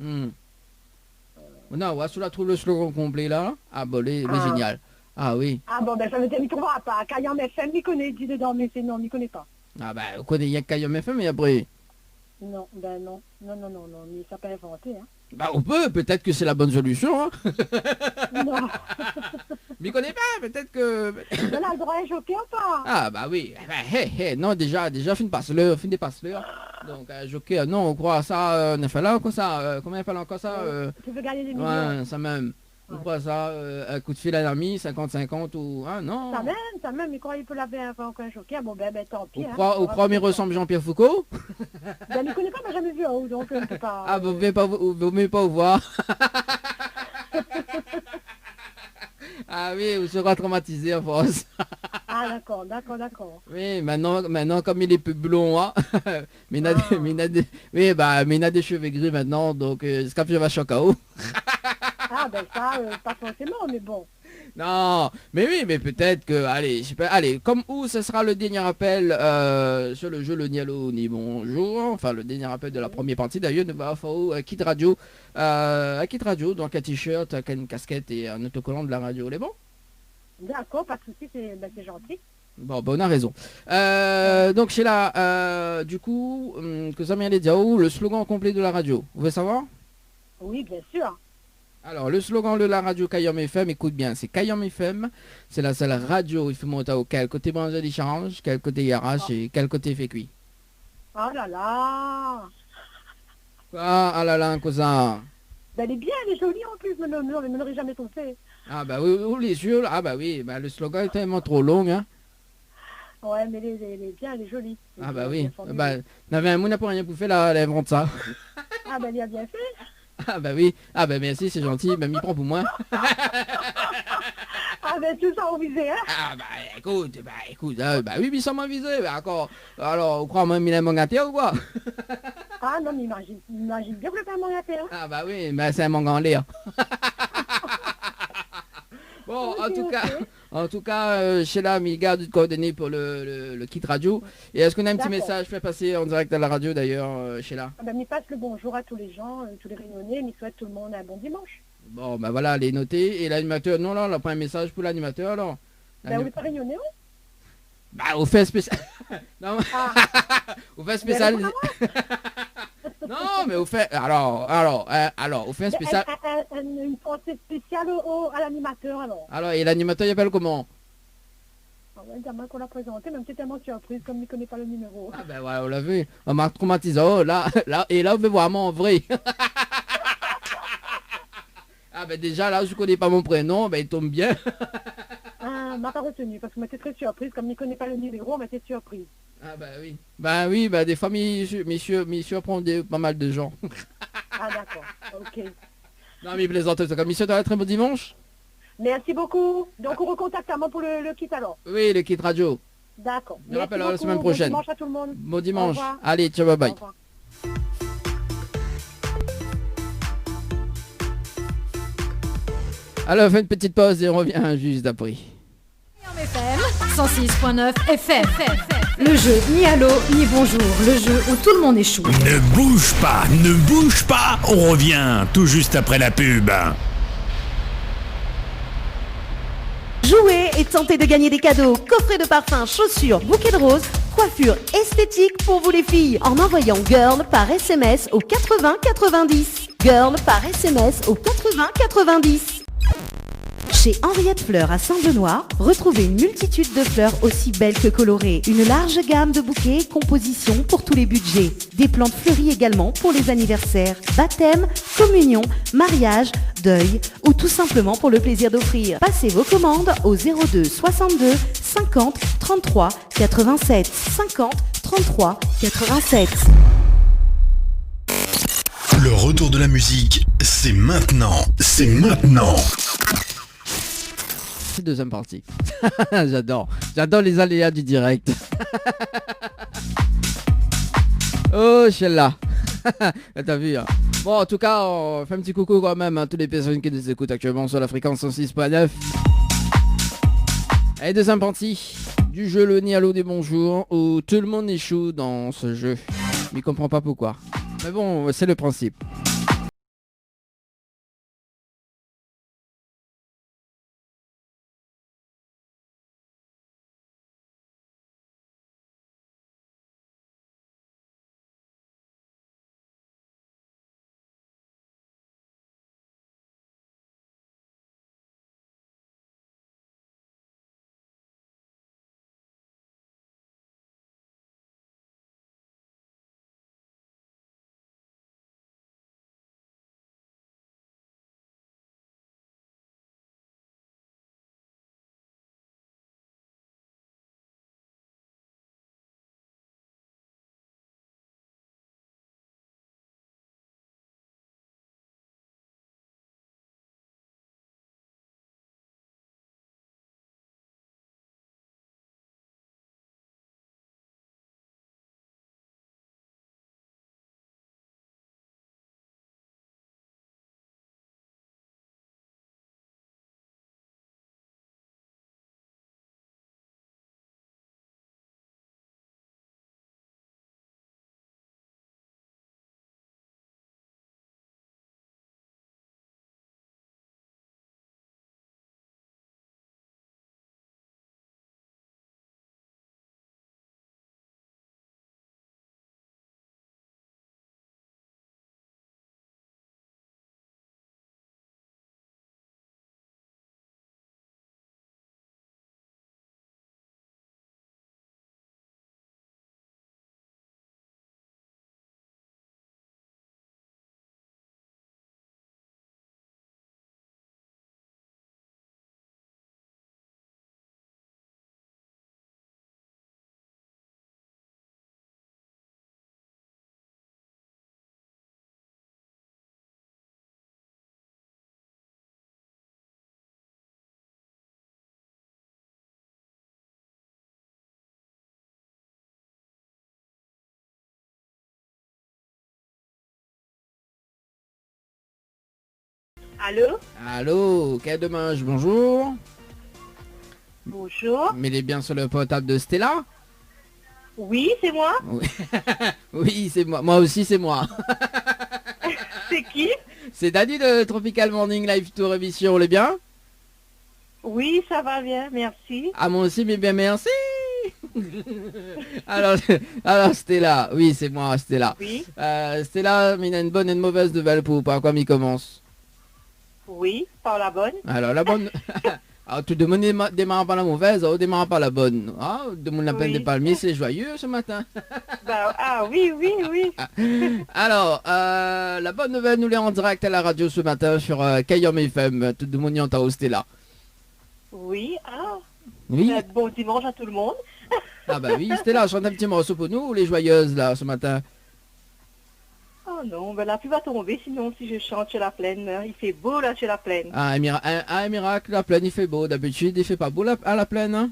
Non, ouais, sous la trouve le slogan complet là. Ah, bon, mais génial. Ah oui. Ah bon, ben ça veut dire, il trouvera pas. Kayam FM, m'y connaît, dit dedans, mais c'est non, m'y connaît pas. Ah bah, on connaît rien que Kayam FM, mais après... Non, ben non, mais ça peut inventer, hein. Bah, on peut-être que c'est la bonne solution, hein. Non, Mais connais pas, peut-être que... on a le droit à un jockey ou pas? Ah bah oui, non, déjà, fin des passe-leur. Donc, jockey, non, on croit à ça, on a fait là, quoi ça, comment il appelle encore ça Tu veux gagner des millions? Ouais, ça même. On Ouais. croit à ça, un coup de fil à l'ami, 50-50 ou... Ah non. Ça même, mais quand il peut laver encore un jockey, bon ben tant pis. On croit, mais ressemble Jean-Pierre Foucault. Ben, il connaît pas, mais jamais vu en haut, donc on peut pas... Ah, vous ne pouvez pas vous voir. Ah oui, vous serez traumatisé en France. Ah d'accord. Oui, maintenant comme il est plus blond, hein, mais il a des cheveux gris maintenant, donc c'est comme je vais choquer. Ah ben ça, pas forcément, mais bon. Non, mais oui, mais peut-être que, allez, je sais pas, allez, comme où ce sera le dernier appel sur le jeu Le Nialo ni bonjour, enfin le dernier appel de la première partie d'ailleurs, nous va faire Kit Radio, donc un t-shirt, une casquette et un autocollant de la radio, les bons? D'accord, pas de souci, c'est gentil. Bon, on a raison. Donc Sheila, du coup, que ça vient de dire, le slogan complet de la radio, vous voulez savoir? Oui, bien sûr. Alors, le slogan de la radio Kayam FM, écoute bien, c'est Kayam FM, c'est la seule radio, il faut monter au quel côté branché d'échange, quel côté garage et quel côté fait cuit. Oh là là. Ah là là, quoi ça? Ben, elle est bien, elle est jolie en plus, mais ne l'aurait jamais trompé. Ah bah oui, les yeux, ah bah oui, bah, le slogan est tellement trop long, hein. Ouais, mais elle est bien, elle est jolie. Ah bah oui, Bien formulée. bah, n'avait un mot n'a pour rien bouffé là, elle invente ça. Ah ben, il a bien fait. Ah bah oui, ah bah merci, c'est gentil, bah m'y prend pour moi. Ah ben, tout ça au visé, hein. Ah bah écoute, bah oui, mais ça m'a visé, bah encore, alors, on croit même il est mangaté ou quoi? Ah non, mais imagine bien que le père m'en a fait, hein. Ah bah oui, bah c'est un mangan en l'air. Bon, en tout cas, Sheila, il garde de coordonnées pour le kit radio. Et est-ce qu'on a un petit D'accord. message fait passer en direct à la radio d'ailleurs, Sheila? Ah ben, il passe le bonjour à tous les gens, tous les réunionnais, il souhaite tout le monde un bon dimanche. Bon, bah voilà, les notés. Et l'animateur, non, là, on a pas un message pour l'animateur, alors. Ben oui, pas réunionnais, oui. Bah, on fait spécial. Non, Ah, on fait spécial. Non, mais on fait. Alors, on fait un spécial. une pensée spéciale à l'animateur, alors. Alors, et l'animateur, il appelle comment? Ah ouais, gamin qu'on l'a présenté, même si c'est tellement surprise, comme il ne connaît pas le numéro. Ah, ben voilà, on l'a vu. On m'a traumatisé. Oh, là, et là, on veut vraiment en vrai. Ah, ben déjà, là, je connais pas mon prénom, ben il tombe bien. Ah m'a pas retenu parce que m'était très surprise. Comme il ne connaît pas le numéro, on m'était surprise. Ah bah oui. Bah oui, bah des fois, m'y surprend pas mal de gens. Ah d'accord, ok. Non mais plaisante, c'est comme monsieur, t'as un très bon dimanche. Merci beaucoup. Donc on recontacte à moi pour le kit alors. Oui, le kit radio. D'accord. Je rappelle Merci la semaine beaucoup. prochaine. Bon dimanche à tout le monde. Bon Au dimanche. revoir. Allez, ciao, bye bye. Au revoir. Alors, on fait une petite pause et on revient juste après. FM 106.9 FM. Le jeu ni allô ni bonjour. Le jeu où tout le monde est chou. Ne bouge pas, on revient tout juste après la pub. Jouez et tentez de gagner des cadeaux, coffrets de parfums, chaussures, bouquets de roses, coiffure esthétique pour vous les filles en envoyant girl par SMS au 80 90. Girl par SMS au 80 90. Chez Henriette Fleurs à Saint-Benoît, retrouvez une multitude de fleurs aussi belles que colorées, une large gamme de bouquets et compositions pour tous les budgets, des plantes fleuries également pour les anniversaires, baptême, communion, mariage, deuil ou tout simplement pour le plaisir d'offrir. Passez vos commandes au 02 62 50 33 87 50 33 87. Le retour de la musique, c'est maintenant. C'est maintenant. Deuxième partie. J'adore les aléas du direct. Oh, Sheila. T'as vu, hein. Bon, en tout cas, on fait un petit coucou quand même à toutes les personnes qui nous écoutent actuellement sur la fréquence 106.9. Et deuxième partie du jeu Le Nialo des Bonjours où tout le monde échoue dans ce jeu. Mais il comprend pas pourquoi. Mais bon, c'est le principe. Allô? Allô, quel dommage, bonjour. Bonjour. Mais il est bien sur le portable de Stella? Oui, c'est moi. Oui, oui, c'est moi. Moi aussi, c'est moi. C'est qui? C'est Dani de Tropical Morning Live Tour émission, vous allez bien? Oui, ça va bien, merci. Ah, moi aussi, mais bien merci. alors Stella, oui, c'est moi, Stella. Oui. Stella, mais il a une bonne et une mauvaise nouvelle pour pas comme il commence. Oui, par la bonne. Alors, la bonne... Alors, tout le monde démarre par la mauvaise, on démarre par la bonne. Ah, de mon lapin des palmiers, c'est joyeux ce matin. Bah, ah oui, oui, oui. Alors, la bonne nouvelle, nous l'est en direct à la radio ce matin sur Kayom FM. Tout le monde y entend où Stella. Oui, ah. Oui. Bon dimanche à tout le monde. Ah bah oui, Stella, chante un petit morceau pour nous ou les joyeuses là ce matin? Oh non, ben la pluie va tomber, sinon si je chante chez la plaine, il fait beau là chez la plaine. Ah, un miracle, la plaine il fait beau. D'habitude il fait pas beau à la plaine, hein?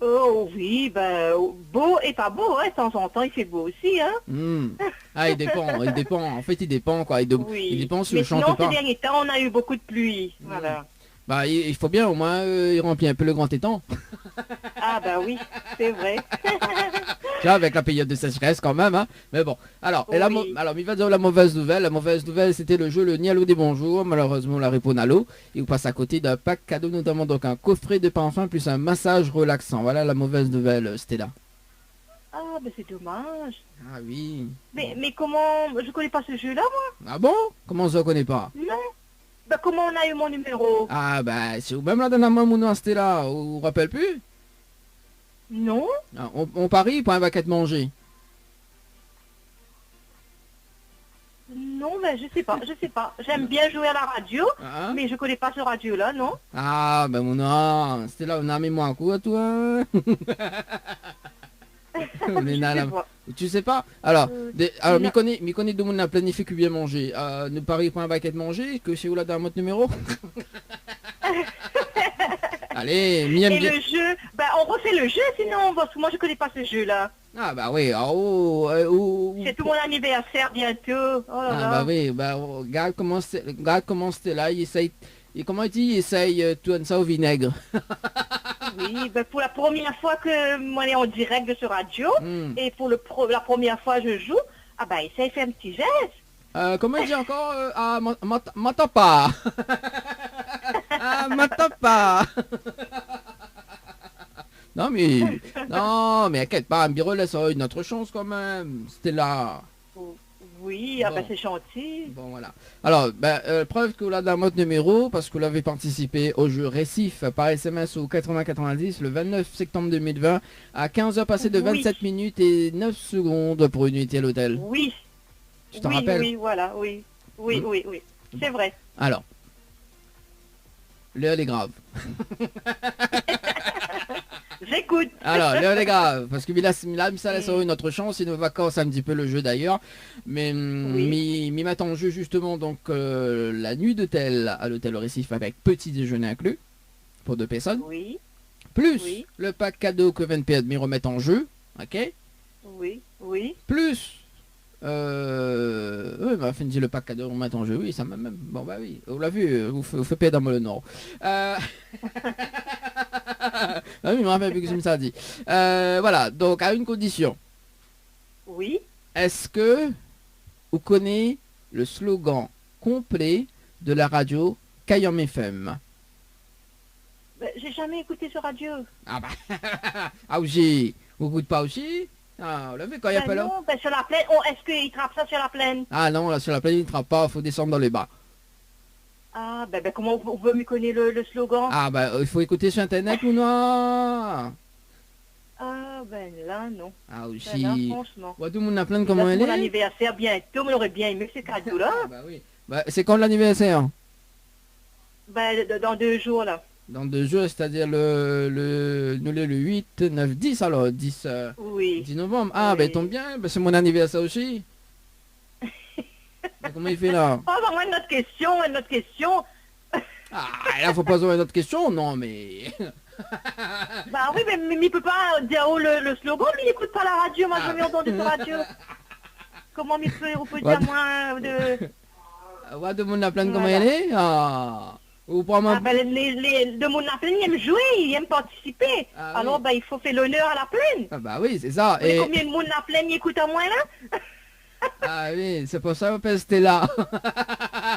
Oh oui, ben beau et pas beau, hein, de temps en temps il fait beau aussi, hein. Ah, il dépend. En fait, il dépend quoi. Oui. Il dépend si mais je chante sinon, pas. ces derniers temps, on a eu beaucoup de pluie, voilà. Bah, il faut bien au moins il remplit un peu le grand étang. Ah bah oui, c'est vrai. Tu vois, avec la période de sécheresse quand même, hein. Mais bon, alors, Oui. alors, il va dire la mauvaise nouvelle. La mauvaise nouvelle, c'était le jeu le Nialo des bonjours. Malheureusement, la réponse à l'eau. Il vous passe à côté d'un pack cadeau, notamment donc un coffret de parfum plus un massage relaxant. Voilà la mauvaise nouvelle, Stella. Ah bah c'est dommage. Ah oui. Mais comment, je connais pas ce jeu-là, moi. Ah bon? Comment ça, on connaît pas? Non. Bah comment on a eu mon numéro? Ah bah, c'est même là dans la main, mon Stella. Vous vous rappelez plus? Non. Ah, on parie pour un baquette manger. Non, ben je sais pas. J'aime bien jouer à la radio, Ah, mais je connais pas ce radio-là, non. ah ben mon nom, Stella, on a mis moi un coup à toi. On est Je là, sais là. pas. Tu sais pas? Alors, alors non. m'y connaît de monde a planifié que bien manger. Ne parie pour un baquette manger, que c'est où là dans votre numéro? Allez, mi aime Et bien. le jeu, bah on refait le jeu sinon, parce que moi je connais pas ce jeu-là. Ah bah oui, C'est tout mon anniversaire bientôt. Oh là Ah là. bah oui, bah regarde comment c'était là, il essaye, et comment il dit, il essaye tout ça au vinaigre. Oui, ben pour la première fois que moi est en direct de ce radio, Hmm. et pour la première fois je joue, ah bah essaye de faire un petit geste. Comment il dit encore ah, m'entends pas. Ah, m'entends pas. Non mais inquiète pas, un bureau laisse une autre chance quand même. C'était là. Oui, ah Bon. bah c'est gentil. Bon voilà. Alors, preuve que vous l'avez dans votre numéro, parce que vous l'avez participé au jeu Récif par SMS au 8090 le 29 septembre 2020 à 15h passées de Oui. 27 minutes et 9 secondes pour une nuitée à l'hôtel. Oui. Tu t'en oui, rappelles? Oui, voilà, oui. Oui, Hmm. oui. C'est vrai. Alors, l'heure est grave. J'écoute. Alors, l'heure est grave, parce que là, ça laisse une autre chance, il nous vacances un petit peu le jeu d'ailleurs, mais Oui. m'y mettre en jeu justement donc la nuit d'hôtel à l'hôtel Récif avec petit déjeuner inclus pour 2 personnes, Oui, plus Oui. le pack cadeau que VNP m'y remettre en jeu, ok, oui. plus oui, bah, fin de dire le pack cadeau remettre en jeu, oui, ça m'a même, bon bah oui, vous l'avez vu, vous faites payer dans le Nord. Ah oui, je me rappelle plus que je me ça dit. Voilà, donc à une condition. Oui. Est-ce que vous connaissez le slogan complet de la radio Kayam FM? Ben, j'ai jamais écouté ce radio. Ah bah, ah aussi, vous écoutez pas aussi? Ah, vous l'avez quand il y a pas là? Non, ben sur la plaine, est-ce qu'il trappe ça sur la plaine? Ah non, là sur la plaine il ne trappe pas, faut descendre dans les bas. Ah, ben comment on peut me connaître le slogan? Ah bah, il faut écouter sur internet ou non? Ah, ben là, non. Ah Ben aussi. là, franchement. Ouais, tout le monde a plein de Là, comment c'est elle mon est? anniversaire bientôt, mais j'aurais bien aimé ce cadeau-là. Ah bah oui. Bah, c'est quand l'anniversaire? Ben, dans 2 jours, là. Dans 2 jours, c'est-à-dire nous le 8, 9, 10 alors, 10, Oui. 10 novembre. Ah, Oui. ben tombe bien, ben, c'est mon anniversaire aussi. Ben, comment il fait là? Ah, ben, moi, une autre question. Ah, là, faut pas avoir une autre question, non, mais... Bah oui, mais il peut pas dire le slogan, lui, il écoute pas la radio, moi, je l'ai entendu sur la radio. Comment il peut, on peut dire Ouais. moins de... Ouais, de mon plein comment Voilà. elle est? Ah, ou pour moi... Ah, ben, de mon appel, il aime jouer, il aime participer. Ah, oui. Alors, ben, il faut faire l'honneur à la plaine. Ah, bah oui, c'est ça. Et Et... combien de monde la plaine il écoute à moi, là? Ah oui, c'est pour ça qu'on appelle Stella.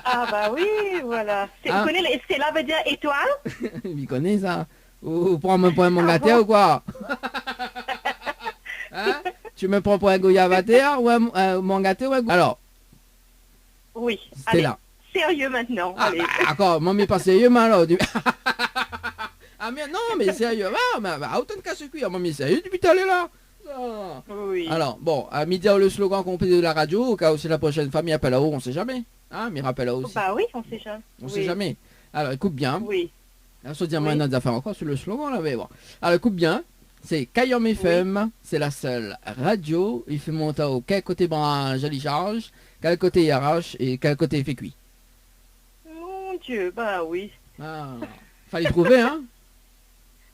Ah, bah oui, voilà. Ah. Vous connaissez, Stella veut dire étoile? Il connaît ça. Ou pour me prendre mon Ah gâteau bon? ou quoi? Hein? Tu me prends pour un goyavateur ou un mon gâteau ou un Alors, Oui. Allez, Stella. sérieux maintenant. Ah Allez. bah d'accord, moi mais pas sérieux mais alors. Ah mais non mais sérieux, ah, mais autant de casse-cuir, moi mais sérieux depuis tout à l'heure là. Ah. Oui. Alors bon, à midi le slogan complet de la radio, au cas où c'est la prochaine famille appelle là-haut, on sait jamais. Hein, mais rappelle là aussi. Bah oui, on sait jamais. On sait jamais. Alors écoute bien. Oui. On se dit, moi, Oui. on a des affaires encore sur le slogan, là, mais bon. Alors, écoute bien. C'est Kayom FM, c'est la seule radio. Il fait monter au quel côté branche, il charge, quel côté il arrache et quel côté il fait cuit. Mon Dieu, bah oui. Ah, fallait trouver, hein?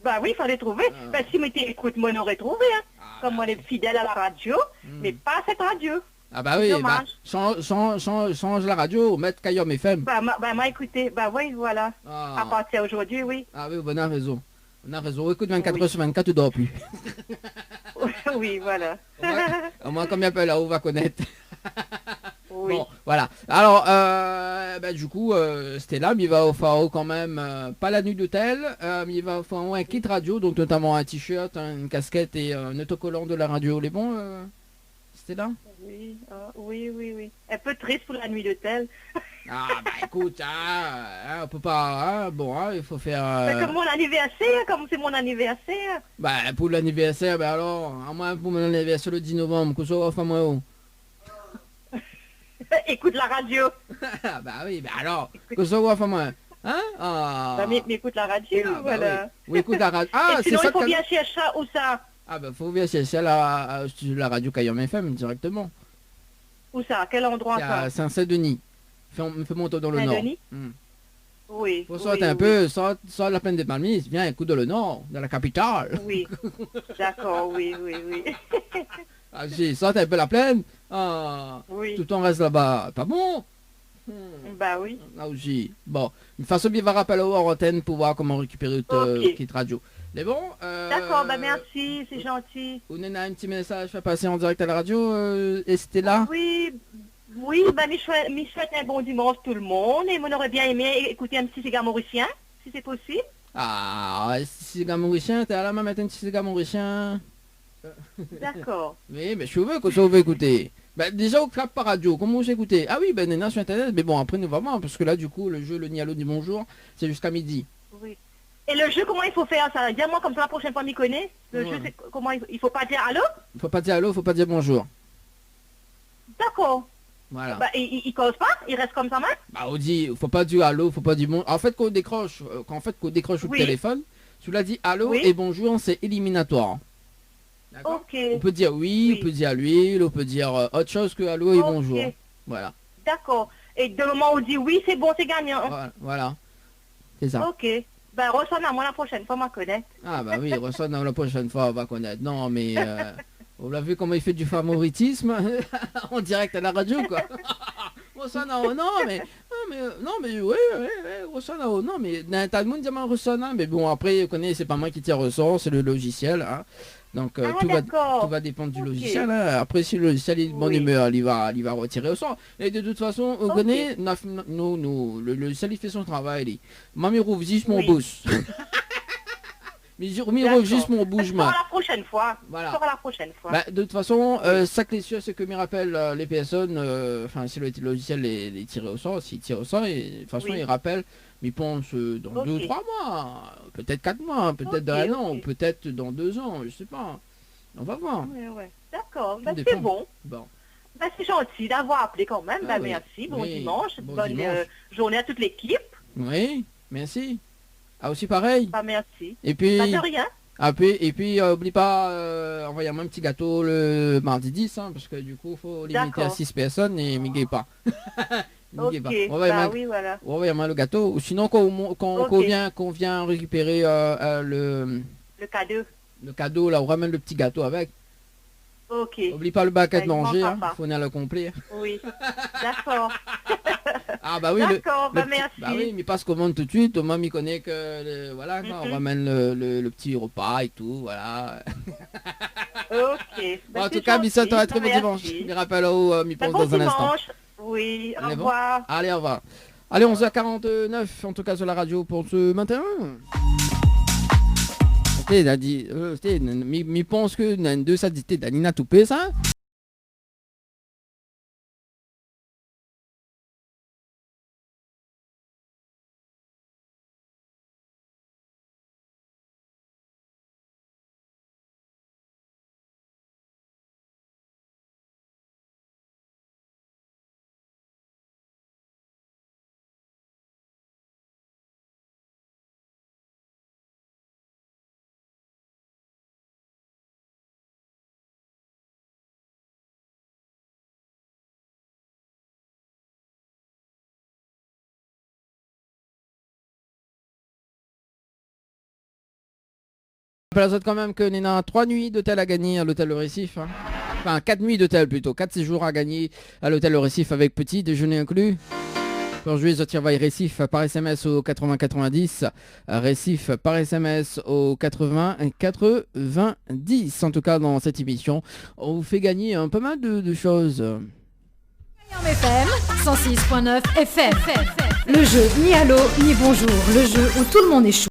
Bah oui, il fallait trouver. Ah. Bah si m'était écoute, moi on aurait trouvé, hein. Comme on est fidèle à la radio, mais pas à cette radio. Ah bah oui, bah, Dommage. change la radio, mettre Kayom FM. Bah écoutez, bah oui, voilà. À Ah, partir d'aujourd'hui, oui. ah oui, on a raison. On a raison. Écoute, 24 Oui. heures sur 24, tu dors plus. Oui, voilà. Au moins, combien peu là-haut va connaître. Oui. Bon, voilà. Alors, bah, du coup, Stella, mais il va offrir quand même, pas la nuit d'hôtel, mais il va offrir un kit radio, donc notamment un t-shirt, une casquette et un autocollant de la radio. Les bons, Stella? Oui, oui. Un peu triste pour la nuit d'hôtel. Ah, bah écoute, on peut pas, bon, il faut faire... Bah, comme mon anniversaire, comme c'est mon anniversaire. Bah, pour l'anniversaire, bah alors, à moins pour mon anniversaire le 10 novembre, que ça va faire moi. Écoute la radio. Ah, bah oui, bah alors, que ça va faire moi. Hein? Ah. Bah, mais écoute la radio, Ah, bah voilà. oui. Oui, écoute la radio. Ah, Et c'est sinon, ça il faut que- bien chercher ça où ça. Ah, bah faut bien chercher sur la radio Kayom FM directement. Où ça, à quel endroit C'est à ça? Saint-Denis. Fais monter dans le nord. Saint-Denis? Oui. Faut oui, sortir un oui. peu, sort la plaine des Palmiers, viens un coup dans le nord, dans la capitale. Oui. D'accord, oui. Ah, si, sort un peu la plaine. Ah, Oui. tout le temps reste là-bas. Pas bon? Bah oui. Là aussi. Bon, de toute façon, il va rappeler au hors antenne pour voir comment récupérer Ok. votre kit radio. Mais bon, D'accord, bah merci, c'est gentil. Vous n'avez un petit message à passer en direct à la radio, et c'était là? Oui, bah me souhaite un bon dimanche tout le monde et on aurait bien aimé écouter un petit cigare mauricien, si c'est possible. Ah, si c'est gars mauricien, t'es à la main maintenant si c'est gars mauricien. D'accord. Oui, mais je veux que ça vous écouter. Bah, déjà, au crap par radio, comment vous écoutez? Ah oui, ben, Nena sur internet, mais bon, après, nous va voir, parce que là, du coup, le jeu, le Nialo dit bonjour, c'est jusqu'à midi. Oui. Et le jeu, comment il faut faire ça? Dis-moi comme ça la prochaine fois, m'y connaît. Le Ouais. jeu, c'est comment il faut pas dire allô? Faut pas dire allô, faut pas dire bonjour. D'accord. Voilà. Bah, il cause pas? Il reste comme ça, même? Bah, on dit, faut pas dire allô, faut pas dire bon. En fait, quand on décroche, qu'on décroche Oui. le téléphone, celui-là dit allô Oui. et bonjour, c'est éliminatoire. D'accord? Ok. On peut dire oui, Oui. on peut dire à l'huile, on peut dire autre chose que allô et Ok. bonjour. Voilà. D'accord. Et de le moment où on dit oui, c'est bon, c'est gagnant. Voilà. C'est ça. Ok. Ben, ressonne à moi la prochaine fois, ma connaître. Ah bah oui, ressort dans la prochaine fois, on va connaître. Non, mais on l'a vu comment il fait du favoritisme en direct à la radio, quoi. Ressort non, mais oui, ressort non, mais d'un tas de monde dit ressort, mais bon, après, vous connaissez, c'est pas moi qui tire ressort, c'est le logiciel, hein. Donc tout va dépendre du Ok. logiciel, hein. Après, si le logiciel est de bonne Oui. humeur, il va retirer au sort. Et de toute façon, vous Ok. connaissez, le logiciel, il fait son travail, il Mami rouvre juste mon Oui. bouche. Mais je remets D'accord. juste mon Ça bougement. sera la prochaine fois. Voilà. Ça sera la prochaine fois. Bah, de toute façon, ça que les cieux, c'est que me rappelle les personnes, enfin si le logiciel les tire au sort, s'il tire au sort, et de toute façon Oui. il rappelle, mais il pense dans Ok. 2 ou 3 mois, peut-être 4 mois, peut-être Ok, dans un an, ok. ou peut-être dans 2 ans, je sais pas. On va voir. Ouais. D'accord. Ben, dépend. c'est bon. Bon. Ben, c'est gentil d'avoir appelé quand même. Ah Ben, oui. merci. Bon Oui. dimanche. Bon Bonne dimanche. journée à toute l'équipe. Oui, merci. Ah aussi pareil. Ben, merci. Et puis, Ben, de rien. oublie pas, envoyez-moi un petit gâteau le mardi 10, hein, parce que du coup, faut limiter à D'accord. 6 personnes et m'iguez pas. M'iguez Ok. pas. Ben, Envoyez-moi oui, voilà. envoyez-moi le gâteau. Ou sinon, quand Ok. qu'on vient récupérer Le cadeau. le cadeau, là, on ramène le petit gâteau avec. Ok. Oublie pas le baquet Ben, de il manger, manquera hein, pas. faut venir le complet. Oui. D'accord. Ah bah oui, D'accord. Ben, petit- merci. bah oui, mais passe commande tout de suite. Moi, m'y connaît que voilà, quoi, on Mhm. ramène le petit repas et tout, voilà. Ok. Ben, Bon, en c'est tout cas, Bissot, gentil. t'auras un très Ben, bon dimanche. merci. Je rappelle où m'y Ben, pense bon dans un instant. dimanche. Oui. Au Allez, bon. revoir. Allez, au revoir. Allez, 11h49, en tout cas sur la radio pour ce matin. T'as dit, mi pense que dans deux ça dit, t'as Nina Toupé, ça? rappelle quand même que Nena a 3 nuits d'hôtel à gagner à l'hôtel Le Récif. Hein. Enfin 4 nuits d'hôtel plutôt, 4 séjours à gagner à l'hôtel Le Récif avec petit déjeuner inclus. Pour jouer Zotirvaille Récif par SMS au 80-90, Récif par SMS au 80-90. En tout cas dans cette émission, on vous fait gagner pas mal de choses. Kayam FM 106.9 FM. Le jeu ni allô ni bonjour, le jeu où tout le monde est chou.